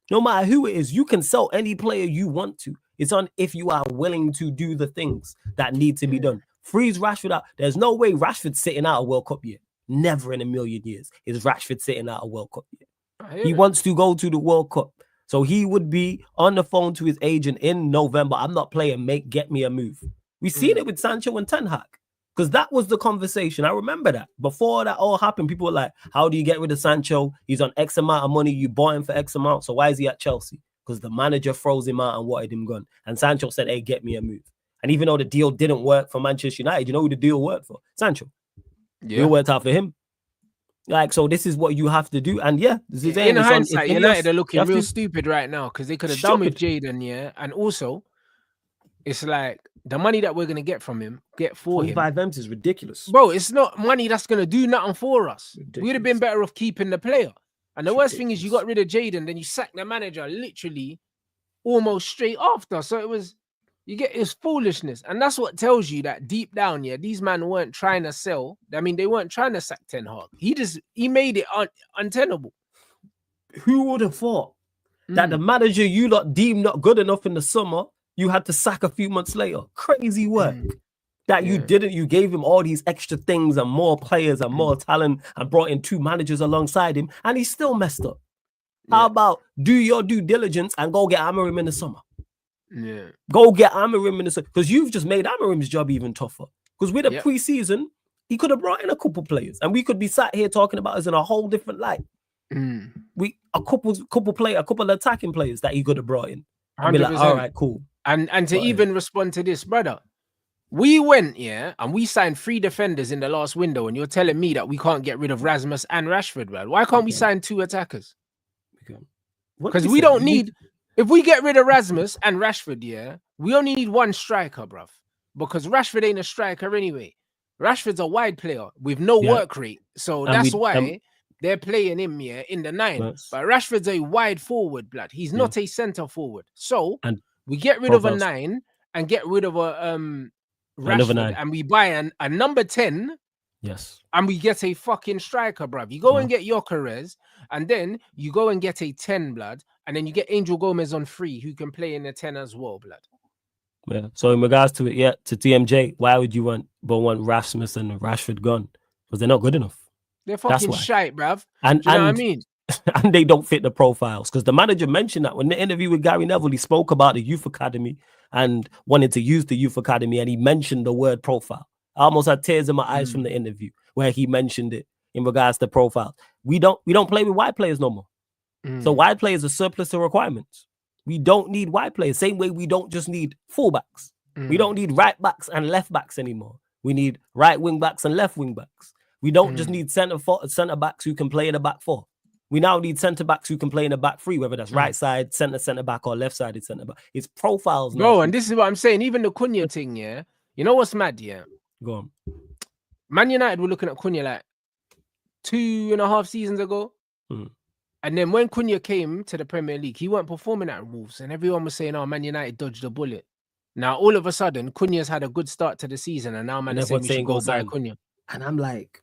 no matter who it is. You can sell any player you want to. It's on if you are willing to do the things that need to be done. Freeze Rashford out. There's no way Rashford's sitting out a World Cup year. Never in a million years is Rashford sitting out a World Cup year. He wants to go to the World Cup. So he would be on the phone to his agent in November. I'm not playing, get me a move. We seen it with Sancho and Ten Hag. Because that was the conversation. I remember that. Before that all happened, people were like, how do you get rid of Sancho? He's on X amount of money. You bought him for X amount. So why is he at Chelsea? Because the manager froze him out and wanted him gone. And Sancho said, hey, get me a move. And even though the deal didn't work for Manchester United, you know who the deal worked for? Sancho. Yeah. Deal worked out for him. Like, so this is what you have to do. And yeah, this is in hindsight, United are looking real stupid right now because they could have done with Jadon, yeah. And also, it's like, the money that we're going to get from him, get for him. 25 M's is ridiculous. Bro, it's not money that's going to do nothing for us. Ridiculous. We'd have been better off keeping the player. And the worst thing is you got rid of Jadon, then you sacked the manager literally almost straight after. So it was, it's foolishness. And that's what tells you that deep down, yeah, these men weren't trying to sell. I mean, they weren't trying to sack Ten Hag. He made it untenable. Who would have thought that the manager you lot deemed not good enough in the summer, you had to sack a few months later? Crazy work. That you didn't. You gave him all these extra things and more players and more talent and brought in 2 managers alongside him and he still messed up. How about do your due diligence and go get Amorim in the summer? Yeah. Go get Amorim in the summer. Because you've just made Amorim's job even tougher. Because with a pre-season, he could have brought in a couple players and we could be sat here talking about us in a whole different light. A couple attacking players that he could have brought in. And be like, all right, cool. And to even respond to this, brother, we went, and we signed 3 defenders in the last window, and you're telling me that we can't get rid of Rasmus and Rashford, man. Why can't we sign 2 attackers? Because we don't need, if we get rid of Rasmus and Rashford, we only need 1 striker, bruv. Because Rashford ain't a striker anyway. Rashford's a wide player with no work rate. So that's why they're playing him in the 9. But Rashford's a wide forward, blood. He's not a centre forward. So we get rid of a 9 and get rid of a Rashford and we buy a number 10. Yes. And we get a fucking striker, bruv. You go and get Gyökeres and then you go and get a 10, blood. And then you get Angel Gomez on free who can play in the 10 as well, blood. Yeah. So in regards to it, to TMJ, why would you want Rasmus and Rashford gone? Because they're not good enough. They're fucking shite, bruv. And do you know what I mean? And they don't fit the profiles. Because the manager mentioned that when the interview with Gary Neville, he spoke about the youth academy and wanted to use the youth academy, and he mentioned the word profile. I almost had tears in my eyes from the interview where he mentioned it in regards to profiles. We don't play with wide players no more. So wide players are surplus to requirements. We don't need wide players. Same way we don't just need fullbacks. We don't need right backs and left backs anymore. We need right wing backs and left wing backs. We don't just need centre backs who can play in the back 4. We now need centre backs who can play in the back 3, whether that's right side, centre back, or left sided centre back. It's profiles, bro. And this is what I'm saying. Even the Cunha thing, you know what's mad, Go on. Man United were looking at Cunha like 2.5 seasons ago. And then when Cunha came to the Premier League, he weren't performing at Wolves, and everyone was saying, "Oh, Man United dodged a bullet." Now all of a sudden, Cunha's had a good start to the season, and now man is saying we should go buy Cunha. And I'm like,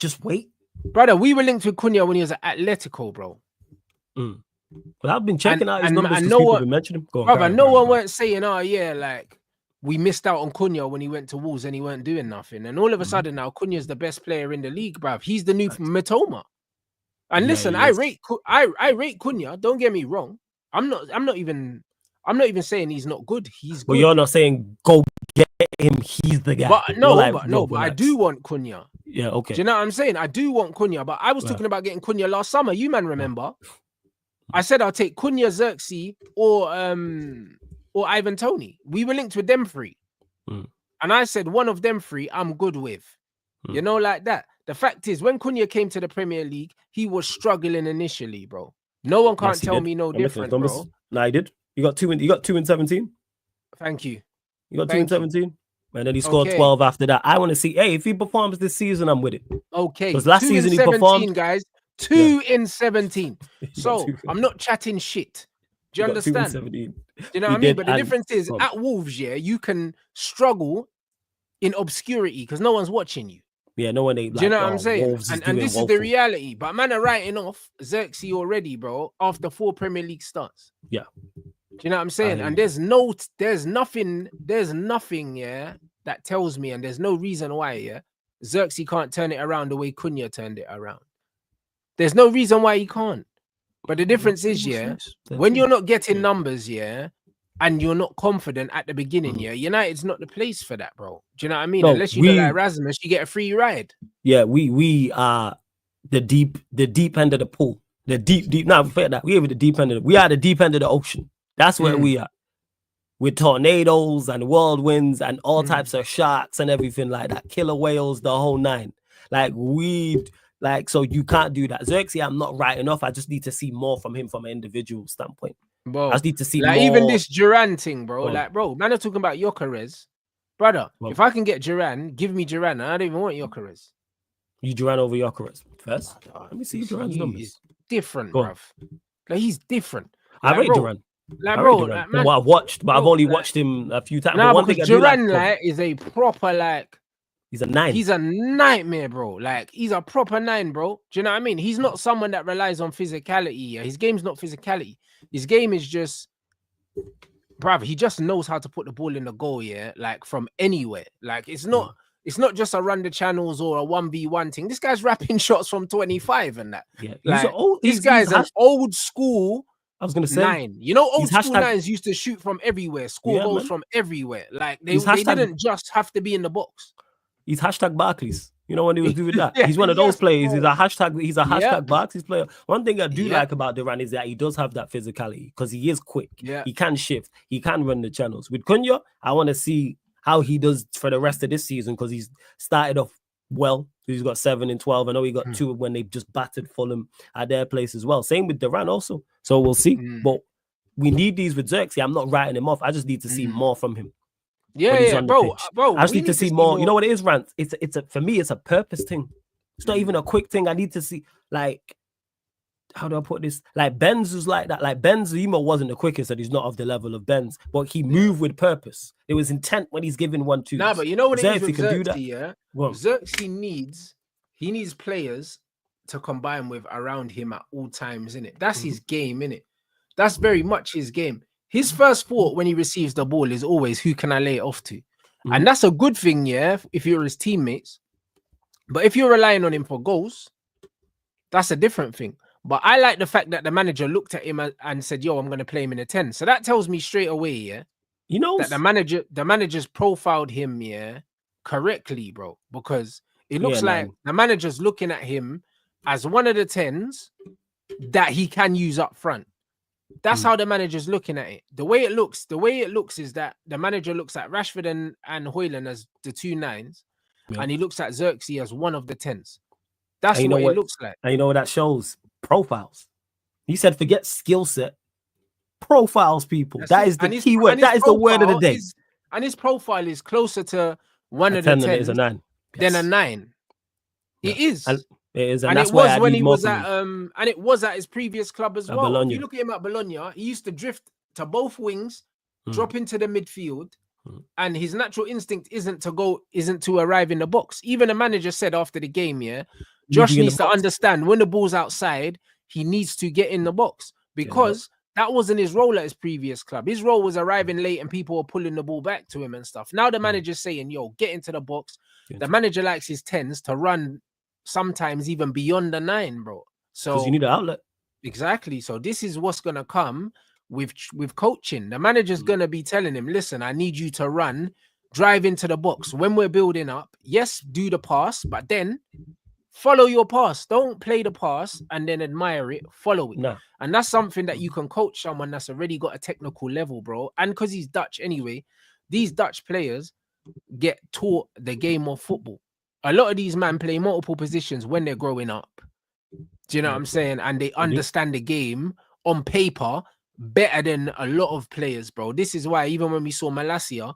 just wait, brother. We were linked with Cunha when he was at Atletico, bro. Well, I've been checking out his numbers because people have been mentioning him. Brother, no one weren't saying, "Oh yeah, like we missed out on Cunha when he went to Wolves and he weren't doing nothing." And all of a sudden now, Cunha's the best player in the league, bruv. He's the new Matoma. And listen, I rate Cunha. Don't get me wrong. I'm not even saying he's not good. He's good. But you're not saying go get him. He's the guy. But but I do want Cunha. Yeah, okay. Do you know what I'm saying? I do want Cunha, but I was talking about getting Cunha last summer. You man remember? I said I'll take Cunha, Xerxes, or Ivan Toney. We were linked with them 3. And I said one of them 3 I'm good with. You know, like that. The fact is, when Cunha came to the Premier League, he was struggling initially, bro. No one can't tell me no different, bro. No, he did. You got 2 in 17. Thank you. You got 2 in 17. And then he scored 12 after that. I want to see, hey, if he performs this season, I'm with it. Okay. Because last season he performed, guys. 2 in 17. So I'm not chatting shit. Do you understand? 2 in 17. Do you know what I mean? But the difference is, at Wolves, you can struggle in obscurity because no one's watching you. Yeah, no one ain't like, do you know what I'm saying? And this is the reality. But man are writing off Xerxes already, bro, after 4 Premier League starts. Yeah. Do you know what I'm saying? And there's nothing, that tells me, and there's no reason why, Xerxes can't turn it around the way Cunha turned it around. There's no reason why he can't. But the difference is, when you're not getting numbers, and you're not confident at the beginning, yeah, United's not the place for that, bro. Do you know what I mean? No, Unless you look like Erasmus, you get a free ride. Yeah, we are the deep end of the pool. The deep. Now forget that. We are the deep end we are the deep end of the ocean. That's where we are. With tornadoes and whirlwinds and all types of sharks and everything like that. Killer whales, the whole nine. So you can't do that. Xerxes, I'm not writing off. I just need to see more from him from an individual standpoint. Bro, I just need to see like more. Even this Duran thing, bro. Like, bro, man, are talking about Gyökeres. Brother, if I can get Duran, give me Duran. I don't even want Gyökeres. You Duran over Gyökeres first? Let me see Duran's numbers. Different, bruv. Like, he's different. Like, I rate Duran. Like, bro, like, man, what I've watched, but I've only watched him a few times. Nah, because Duran is a proper, like, he's a 9. He's a nightmare, bro. Like, he's a proper 9, bro. Do you know what I mean? He's not someone that relies on physicality. Yeah? His game's not physicality. His game is just, bruv, he just knows how to put the ball in the goal, yeah? Like, from anywhere. Like, it's not just a run the channels or a 1v1 thing. This guy's rapping shots from 25 and that. Yeah, like, this guy's an old school. I was gonna say 9. You know, old school 9s used to shoot from everywhere, score goals from everywhere. Like, they didn't just have to be in the box. He's hashtag Barclays. You know when he was doing that? He's one of those players. He's a hashtag Barclays player. One thing I do like about Duran is that he does have that physicality because he is quick. Yeah. He can shift. He can run the channels. With Cunha, I want to see how he does for the rest of this season because he's started off well. He's got 7 and 12. I know he got 2 when they just battered Fulham at their place as well. Same with Duran also. So we'll see. But we need these with Xerxes. I'm not writing him off. I just need to see more from him. Yeah, bro. I just need to see more. You know what it is, Rants? For me, it's a purpose thing. It's not even a quick thing. I need to see, like, how do I put this? Like, Benz was like that. Like, Benzema wasn't the quickest, and he's not of the level of Benz, but he moved with purpose. It was intent when he's giving 1-2. Nah, but you know what it is with Xerxes, Xerxes, yeah? Xerxes needs players to combine with around him at all times, innit? That's his game, innit? That's very much his game. His first thought when he receives the ball is always, who can I lay it off to? And that's a good thing, yeah, if you're his teammates. But if you're relying on him for goals, that's a different thing. But I like the fact that the manager looked at him and said, yo, I'm going to play him in a 10. So that tells me straight away, yeah, you know, that the manager's profiled him, yeah, correctly, bro. Because it looks like the manager's looking at him as one of the 10s that he can use up front. That's how the manager's looking at it. The way it looks is that the manager looks at Rashford and Højlund as the 2 9s, and he looks at Xerxes as one of the 10s. That's what it looks like. And you know what that shows? Profiles. He said, forget skill set. Profiles, people. That is the key word. That is the word of the day. And his profile is closer to one of the 10s is a 9. Than a 9. It is. And it is, and it that's was when he was at and it was at his previous club as well. Bologna. If you look at him at Bologna, he used to drift to both wings, drop into the midfield, and his natural instinct isn't to arrive in the box. Even the manager said after the game, yeah, Josh needs to understand when the ball's outside, he needs to get in the box because that wasn't his role at his previous club. His role was arriving late and people were pulling the ball back to him and stuff. Now the manager's saying, yo, get into the box. The manager likes his 10s to run sometimes even beyond the 9, bro. So because you need an outlet. Exactly. So this is what's gonna come with coaching. The manager's gonna be telling him, listen, I need you to run, drive into the box. When we're building up, yes, do the pass, but then follow your pass. Don't play the pass and then admire it. Follow it. No. And that's something that you can coach someone that's already got a technical level, bro. And because he's Dutch anyway, these Dutch players get taught the game of football. A lot of these men play multiple positions when they're growing up. Do you know what I'm saying? And they understand the game on paper better than a lot of players, bro. This is why even when we saw Malacia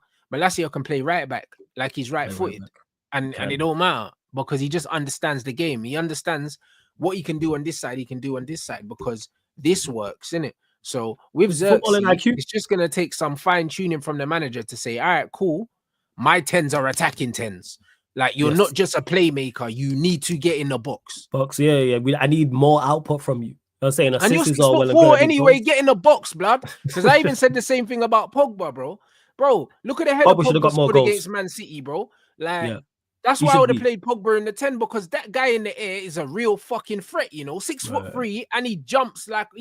can play right back, like he's right-footed. And it don't matter because he just understands the game. He understands what he can do on this side, he can do on this side because this works, innit? So with Xerxes, it's just going to take some fine-tuning from the manager to say, all right, cool, my 10s are attacking 10s. Like, you're not just a playmaker. You need to get in the box. I need more output from you. I'm saying assists is all well and good. Anyway, get in the box, blood. Because I even said the same thing about Pogba, bro. Bro, look at the header Pogba scored against Man City, bro. Like, That's He why I should would have be. played Pogba in the 10 because that guy in the air is a real fucking threat, you know. 6'3", and he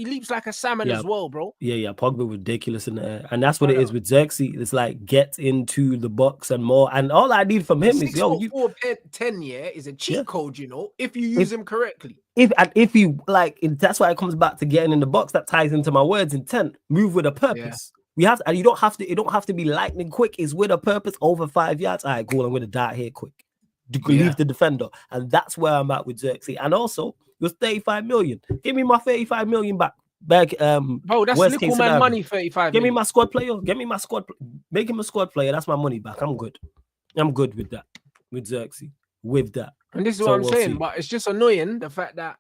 leaps like a salmon as well, bro. Yeah. Pogba ridiculous in the air, and that's what it is with Xerxes. It's like get into the box and more. And all I need from him is 6'4", 10, is a cheat code, you know, if you use him correctly. If you like, that's why it comes back to getting in the box. That ties into my words intent. Move with a purpose. We have to, and you don't have to. It don't have to be lightning quick. It's with a purpose. Over 5 yards. All right, cool. I'm going to dart here quick. Leave the defender, and that's where I'm at with Xerxes. And also, it was 35 million. Give me my 35 million back. Bro, that's little man money. 35. Give me my squad player. Give me my squad. Make him a squad player. That's my money back. I'm good. I'm good with that. With Xerxes. With that. And this is what I'm saying. But it's just annoying the fact that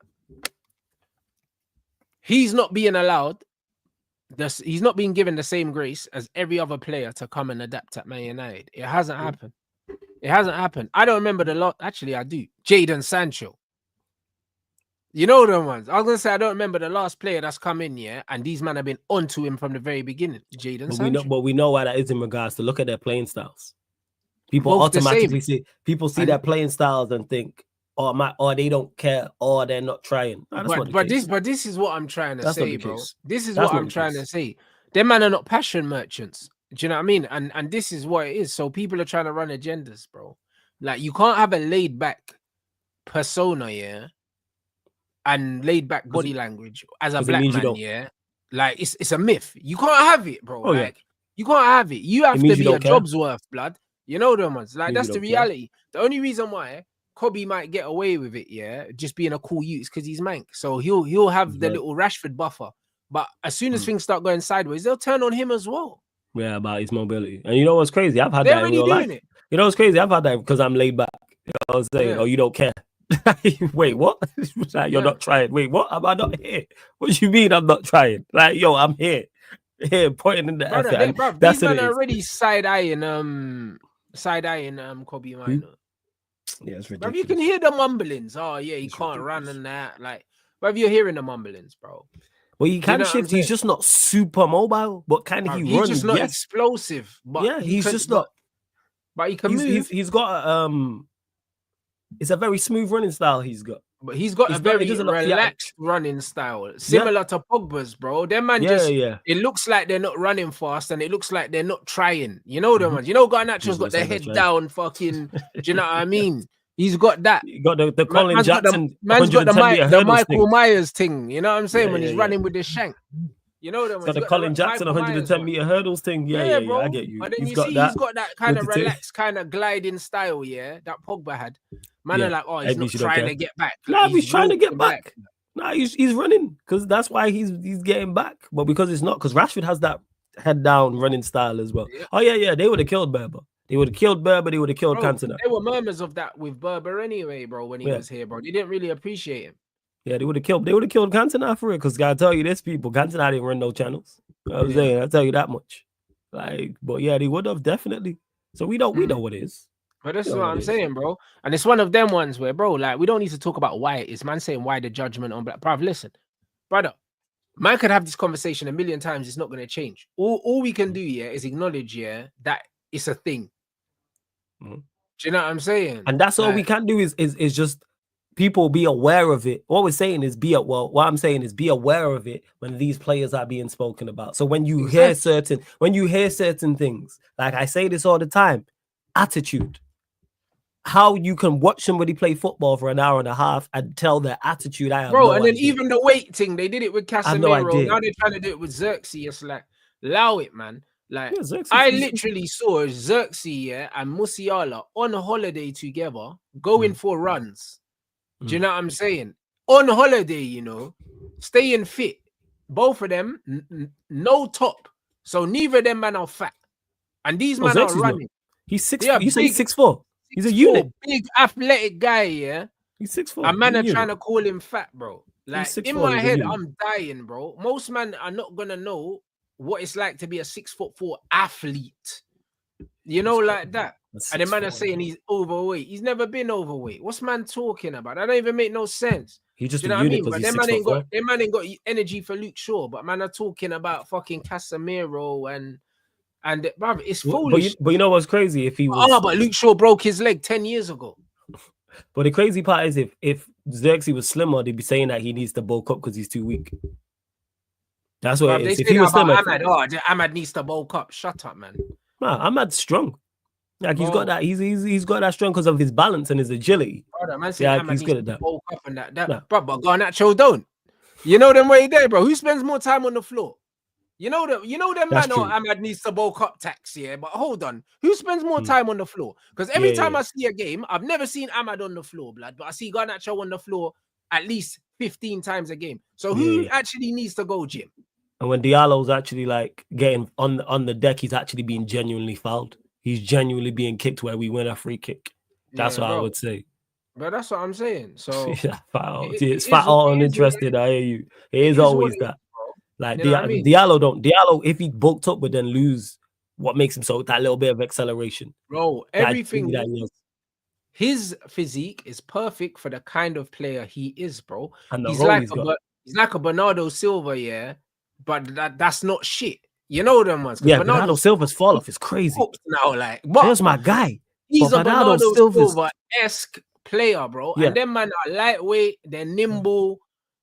he's not being allowed. He's not being given the same grace as every other player to come and adapt at Man United. It hasn't happened. It hasn't happened. I don't remember the lot. Actually, I do. Jadon Sancho. You know them ones. I was going to say, I don't remember the last player that's come in, and these men have been onto him from the very beginning. Jadon Sancho. But we know why that is in regards to look at their playing styles. People automatically see their playing styles and think, or they don't care, or they're not trying. No, but this is what I'm trying to say, bro. This is what I'm trying to say. Them man are not passion merchants. Do you know what I mean? And this is what it is. So people are trying to run agendas, bro. Like you can't have a laid back persona, and laid back body language as a black man, Like it's a myth. You can't have it, bro. You can't have it. You have to be a job's worth, blood. You know them ones. Like that's the reality. The only reason why Kobe might get away with it, just being a cool youth, because he's mank. So he'll have the little Rashford buffer. But as soon as things start going sideways, they'll turn on him as well. Yeah, about his mobility. And you know what's crazy? I've had that in real life. You know what's crazy? I've had that because I'm laid back. You know what I'm saying? Oh, you don't care. Wait, what? Like, you're not trying. Wait, what? Am I not here? What do you mean I'm not trying? Like, yo, I'm here. Here, pointing in the effort. These men are already side-eyeing Kobe Minor. Yeah, it's ridiculous. Bro, you can hear the mumblings. Oh, yeah, he can't run and that. Like, bro, you're hearing the mumblings, bro. Well, he can shift. He's just not super mobile, but can he run? He's just not explosive. But he's just not. But he can move. He's got it's a very smooth running style he's got. But he's got a very relaxed running style, similar to Pogba's, bro. Them man it looks like they're not running fast, and it looks like they're not trying. You know them ones. You know, Garnacho's got their head down, fucking. Do you know what I mean? He's got that. You got the Colin Jackson. Man's got the Michael Myers thing. You know what I'm saying? When he's running with the shank. You know them. Got the Colin Jackson 110-meter hurdles thing. Yeah, bro. I get you. But then he's got that kind of relaxed, kind of gliding style, that Pogba had. Man are like, oh, he's not trying to get back. Like, he's trying to get back. No, he's running because that's why he's getting back. But because it's not, because Rashford has that head down running style as well. Yeah. Oh yeah, they would have killed Berber. They would have killed Berber. They would have killed Cantona. There were murmurs of that with Berber anyway, bro. When he was here, bro, they didn't really appreciate him. Yeah, they would have killed Cantona for it. Because gotta tell you this, people, Cantona didn't run no channels. You know what I'm saying, I'll tell you that much. Like, but yeah, they would have definitely. So we know what it is. But this is what I'm saying, bro. And it's one of them ones where, bro, like, we don't need to talk about why it is. Man saying why the judgment on black. Bruv, listen, brother, man could have this conversation a million times. It's not going to change. All we can do, is acknowledge, that it's a thing. Do you know what I'm saying? And that's all we can do is just people be aware of it. What we're saying is what I'm saying is be aware of it when these players are being spoken about. So when you hear certain things, like I say this all the time, attitude. How you can watch somebody play football for an hour and a half and tell their attitude. Then even the weight thing, they did it with Casemiro. Now they're trying to do it with Xerxes. It's like, allow it, man. Like, I literally saw Xerxes and Musiala on holiday together, going for runs. Do you know what I'm saying? On holiday, staying fit. Both of them, no top. So neither of them man are fat. And these men are running. He's 6'4". You say he's 6'4". He's a unit. Big athletic guy, He's 6'4". A man are trying to call him fat, bro. Like, in my head, I'm dying, bro. Most men are not gonna know what it's like to be a 6'4" athlete. Like that. And the man are saying he's overweight. He's never been overweight. What's man talking about? That don't even make no sense. He's just a unit because he's 6'4". Them man ain't got energy for Luke Shaw, but man are talking about fucking Casemiro and And bruv, it's But foolish. you know what's crazy? If he was, but Luke Shaw broke his leg 10 years ago. But the crazy part is if Xerxes was slimmer, they'd be saying that he needs to bulk up because he's too weak. That's what Bruv, it they is. If say he that was about slimmer, Ahmad. Ahmad needs to bulk up. Shut up, man. nah, Ahmad's strong. Like he's got that. He's got that strong because of his balance and his agility. Brother, man, Yeah, Ahmad he's needs good at to that. bulk up and that. Nah. Bro, but Garnacho don't. You know them way there, bro. Who spends more time on the floor? You know them That's man. true. Or Ahmad needs to bulk up tax, yeah. But hold on, who spends more time on the floor? Because every time I see a game, I've never seen Ahmad on the floor, blood. But I see Garnacho on the floor at least 15 times a game. So who actually needs to go gym? And when Diallo's actually like getting on the deck, he's actually being genuinely fouled. He's genuinely being kicked where we win a free kick. That's what I would say. But that's what I'm saying. So yeah, it's fat all uninterested. I hear you. It is always that. Like Diallo, if he bulked up but then lose, what makes him so that little bit of acceleration? Bro, everything his physique is perfect for the kind of player he is, bro. And he's like a Bernardo Silva, yeah, but that's not shit. You know them ones. Yeah, Bernardo Silva's fall off is crazy. Now, like, there's my guy. He's a Bernardo Silva-esque player, bro. Yeah. And them man are lightweight, they're nimble,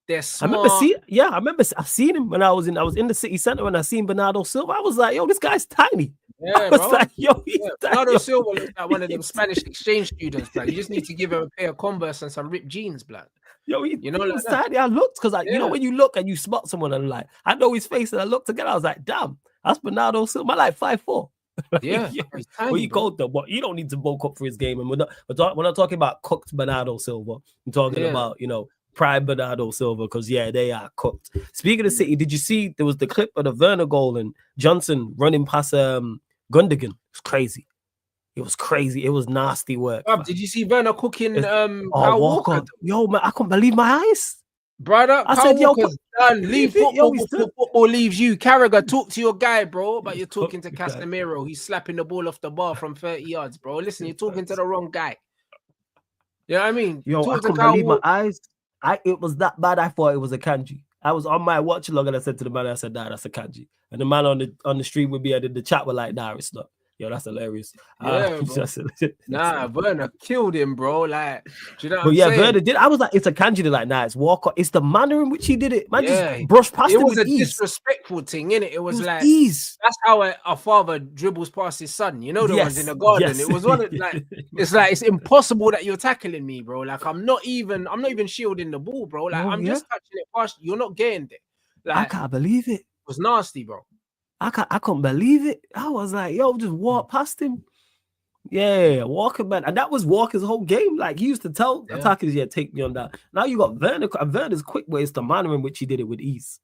they're smart. I remember I've seen him when I was in the city center when I seen Bernardo Silva. I was like, yo, this guy's tiny. Yeah, I was like, yo, Bernardo Silva looks like one of them Spanish exchange students, blood. You just need to give him a pair of Converse and some ripped jeans, blood. Yo, you know, like tiny. I looked because you know when you look and you spot someone and like I know his face and I looked again, I was like, damn, that's Bernardo Silva. I like 5'4". Yeah, tiny, you called them, but you don't need to bulk up for his game. And we're not talking about cooked Bernardo Silva. I'm talking about, you know, prime Bernardo Silva, because they are cooked. Speaking of City, did you see there was the clip of the Werner goal and Johnson running past Gundogan? It's crazy. It was crazy. It was nasty work. Did you see Werner cooking Walker? Yo, man, I couldn't believe my eyes. Brother, I said, yo, leave football before football leaves you. Carragher, talk to your guy, bro. But you're talking to Casemiro. He's slapping the ball off the bar from 30 yards, bro. Listen, you're talking to the wrong guy. You know what I mean? Yo, I couldn't believe my eyes. It was that bad. I thought it was a kanji. I was on my watch log and I said to the man, I said, nah, that's a kanji. And the man on the stream with me and the chat were like, nah, it's not. Yo, that's hilarious. Yeah, nah, Werner killed him, bro. Like, do you know what I'm saying? Werner did. I was like, it's a kanji. They're like, nah, it's Walker. It's the manner in which he did it. Man, just brushed past him with ease. It was a disrespectful thing, innit? It was like ease. That's how a father dribbles past his son. You know the ones in the garden. Yes. It was one of like it's impossible that you're tackling me, bro. Like I'm not even shielding the ball, bro. Like I'm just touching it past. You're not getting there. Like, I can't believe it. It was nasty, bro. I couldn't believe it. I was like, yo, just walk past him. Yeah, Walker, man. And that was Walker's whole game. Like, he used to tell attackers, take me on that. Now you got Werner. Werner's quick, but it's the manner in which he did it with ease.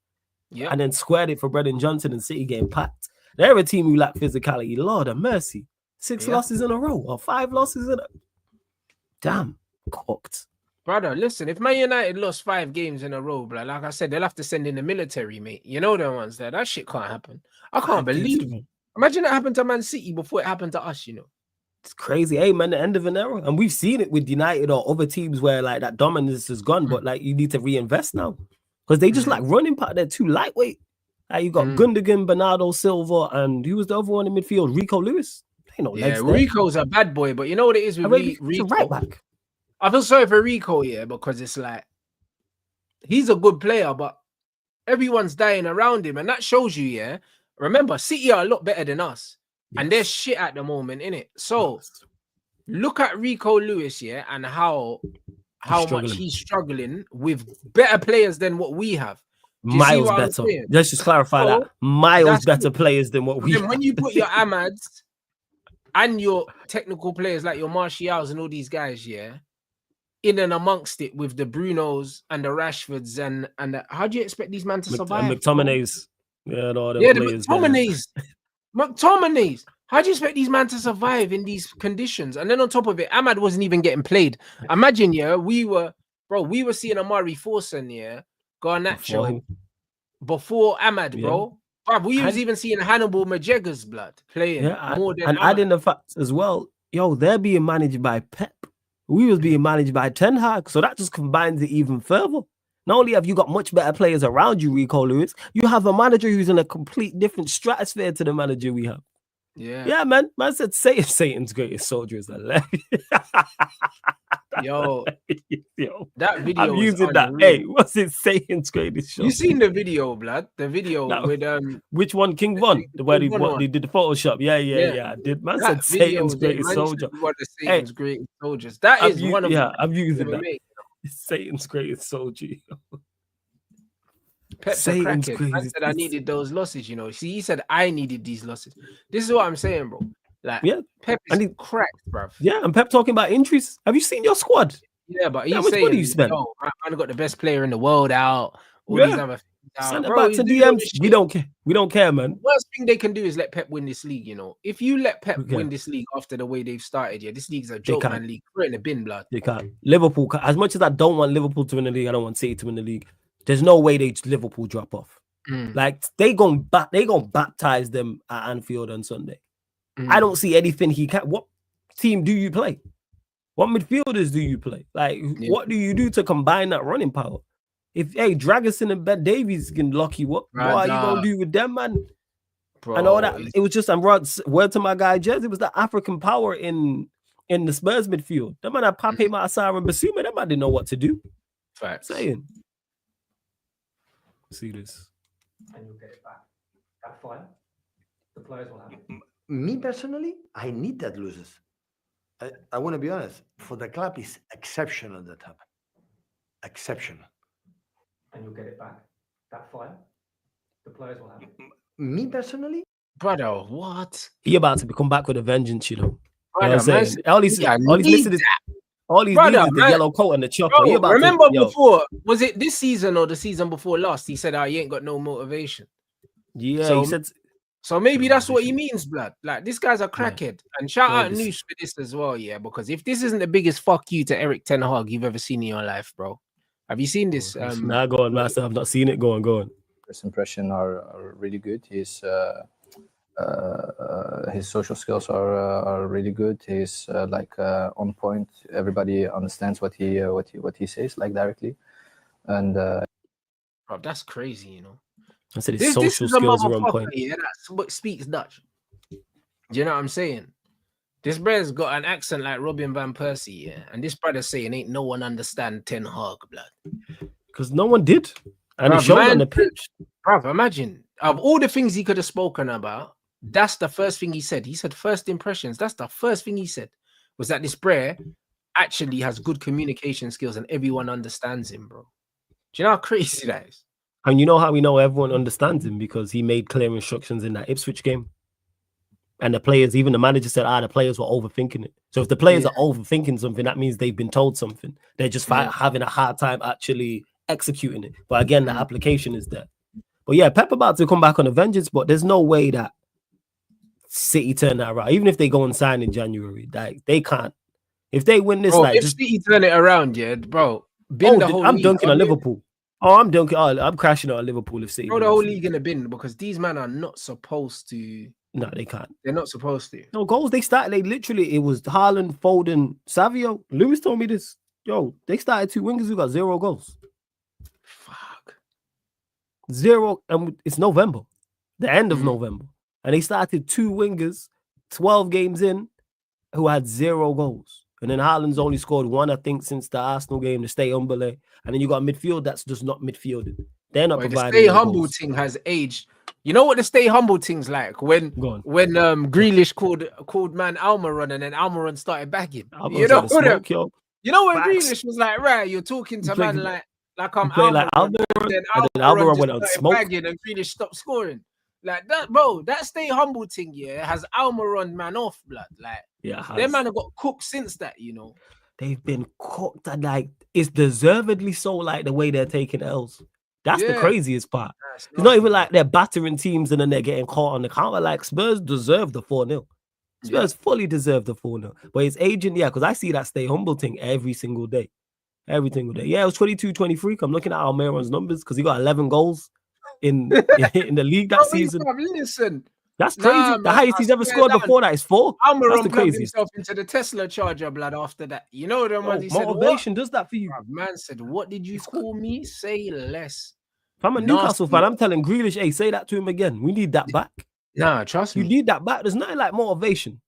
Yeah. And then squared it for Brendan Johnson and City getting packed. They're a team who lack physicality. Lord of mercy. 6 losses in a row or 5 losses in a... Damn, cooked. Brother, listen, if Man United lost 5 games in a row, bro, like I said, they'll have to send in the military, mate. You know the ones there. That shit can't happen. I can't believe it. Imagine it happened to Man City before it happened to us, you know. It's crazy. Hey, man, the end of an era. And we've seen it with United or other teams where, like, that dominance is gone, but, like, you need to reinvest now. Because they just, like, running part. They're too lightweight. Like, you got Gundogan, Bernardo Silva, and who was the other one in midfield? Rico Lewis. Ain't no legs there. Rico's a bad boy, but you know what it is with Rico? Right back. I feel sorry for Rico, because it's like he's a good player, but everyone's dying around him, and that shows you, remember, City are a lot better than us, and they're shit at the moment, innit? So look at Rico Lewis, and how much he's struggling with better players than what we have. Miles better. Let's just clarify that. Miles better players than what we have. When you put your Amads and your technical players like your Martials and all these guys, in and amongst it with the Brunos and the Rashfords and how do you expect these men to survive? McTominay's. McTominay's. McTominay's. How do you expect these men to survive in these conditions? And then on top of it, Ahmad wasn't even getting played. Imagine, we were seeing Amari Forson, Garnacho before Ahmad, bro. But we was even seeing Hannibal Majega's blood playing more than Ahmad. Adding the fact as well, they're being managed by Pep. We was being managed by Ten Hag, so that just combines it even further. Not only have you got much better players around you, Rico Lewis, you have a manager who's in a complete different stratosphere to the manager we have. Yeah, man. Man said Satan's greatest soldier is alive. Yo, that video I'm was using unreal. that. Hey, what's it? Satan's greatest soldier. You seen the video, blood? The video No. with which one? King Von, where they did the Photoshop. Yeah. I did. Man said Satan's greatest soldier. One of Satan's greatest soldiers. That is one of them. I'm using that. Satan's greatest soldier. Pep's Satan's a crackhead. I said I needed those losses, you know. See, he said I needed these losses. This is what I'm saying, bro. Like, Pep is cracked, bruv. Yeah, and Pep talking about injuries. Have you seen your squad? Yeah, but he's saying, money you spent? Yo, I got the best player in the world out. All these other send it back to DMs. We don't care. We don't care, man. Worst thing they can do is let Pep win this league, you know. If you let Pep win this league after the way they've started, this league's a joke, man league. We're in the bin, blood. They can't. Liverpool, as much as I don't want Liverpool to win the league, I don't want City to win the league. There's no way Liverpool drop off. Like they gonna baptize them at Anfield on Sunday. I don't see anything he can. What team do you play? What midfielders do you play? Like what do you do to combine that running power? If Dragusin and Ben Davies can lock you up, what are you gonna do with them, man? Bro, and all that. It was just word to my guy Jez. It was the African power in the Spurs midfield. That man had Pape Massar and Basuma. That man didn't know what to do. Facts. Saying. See this. And you'll get it back. That fire, the players will have it. Me personally, I need that losses. I want to be honest. For the club, it's exceptional that happened. Exceptional. And you'll get it back. That fire, the players will have it. Me personally, brother, what? He about to come back with a vengeance, you know. Brother, you know what I'm saying? All these listeners. All these needs is the yellow coat and the chopper. Bro, remember before, was it this season or the season before last? He said, he ain't got no motivation. Yeah, so, he said. So maybe that's what he means, blood. Like, this guy's a crackhead. And shout out Noosh for this as well, because if this isn't the biggest fuck you to Eric Ten Hag you've ever seen in your life, bro. Have you seen this? Nah, go on, master. I've not seen it. Go on. First impression are really good. His social skills are really good. He's on point. Everybody understands what he says directly, and bro, that's crazy, you know. I said his social skills are on point. That speaks Dutch. Do you know what I'm saying? This brother's got an accent like Robin van Persie, and this brother's saying ain't no one understand Ten Hag, blood. Because no one did, and he showed on the pitch. Bro, imagine of all the things he could have spoken about. That's the first thing he said. He said first impressions. That's the first thing he said, was that this Brer actually has good communication skills and everyone understands him, bro. Do you know how crazy that is? And you know how we know everyone understands him? Because he made clear instructions in that Ipswich game. And the players, even the manager said, the players were overthinking it. So if the players are overthinking something, that means they've been told something. They're just having a hard time actually executing it. But again, the application is there. But yeah, Pep about to come back on a vengeance, but there's no way that City turn that around. Even if they go and sign in January, they can't. If they win this, if City turn it around, bro. I'm dunking on Liverpool. I'm dunking. I'm crashing on Liverpool if City. Throw the whole league in the bin because these men are not supposed to. No, they can't. They're not supposed to. No goals. They started. It was Haaland, Foden, Savio. Lewis told me this. Yo, they started 2 wingers who got 0 goals. Fuck. 0, and it's November, the end of November. And they started 2 wingers, 12 games in, who had 0 goals. And then Haaland's only scored 1, I think, since the Arsenal game to stay humble. And then you got midfield that's just not midfielded. They're not providing. The stay humble thing has aged. You know what the stay humble thing's like? When Grealish called man Almiron and then Almiron started bagging. You know when Grealish was like, right, you're talking to man like I'm Almiron. Then Almiron went out bagging and Grealish stopped scoring. Like that, bro. That stay humble thing, has Almiron man off, blood. Like, them man have got cooked since that, you know. They've been cooked, and it's deservedly so. Like the way they're taking L's, that's the craziest part. It's not even like they're battering teams and then they're getting caught on the counter. Like Spurs deserve the 4-0. Spurs fully deserve the 4-0. But it's agent, because I see that stay humble thing every single day. Every single day. Yeah, it was 22-23. I'm looking at Almiron's numbers because he got 11 goals in the league that season. Listen, that's crazy. The highest he's ever scored before that is 4. Almiron plugged himself into the Tesla charger, blood. After that, you know the ones he said. Motivation does that for you. Man said, "What did you call me? Say less." If I'm a Newcastle fan, I'm telling Grealish, hey, say that to him again. We need that back. Nah, trust You me. need that back. There's nothing like motivation.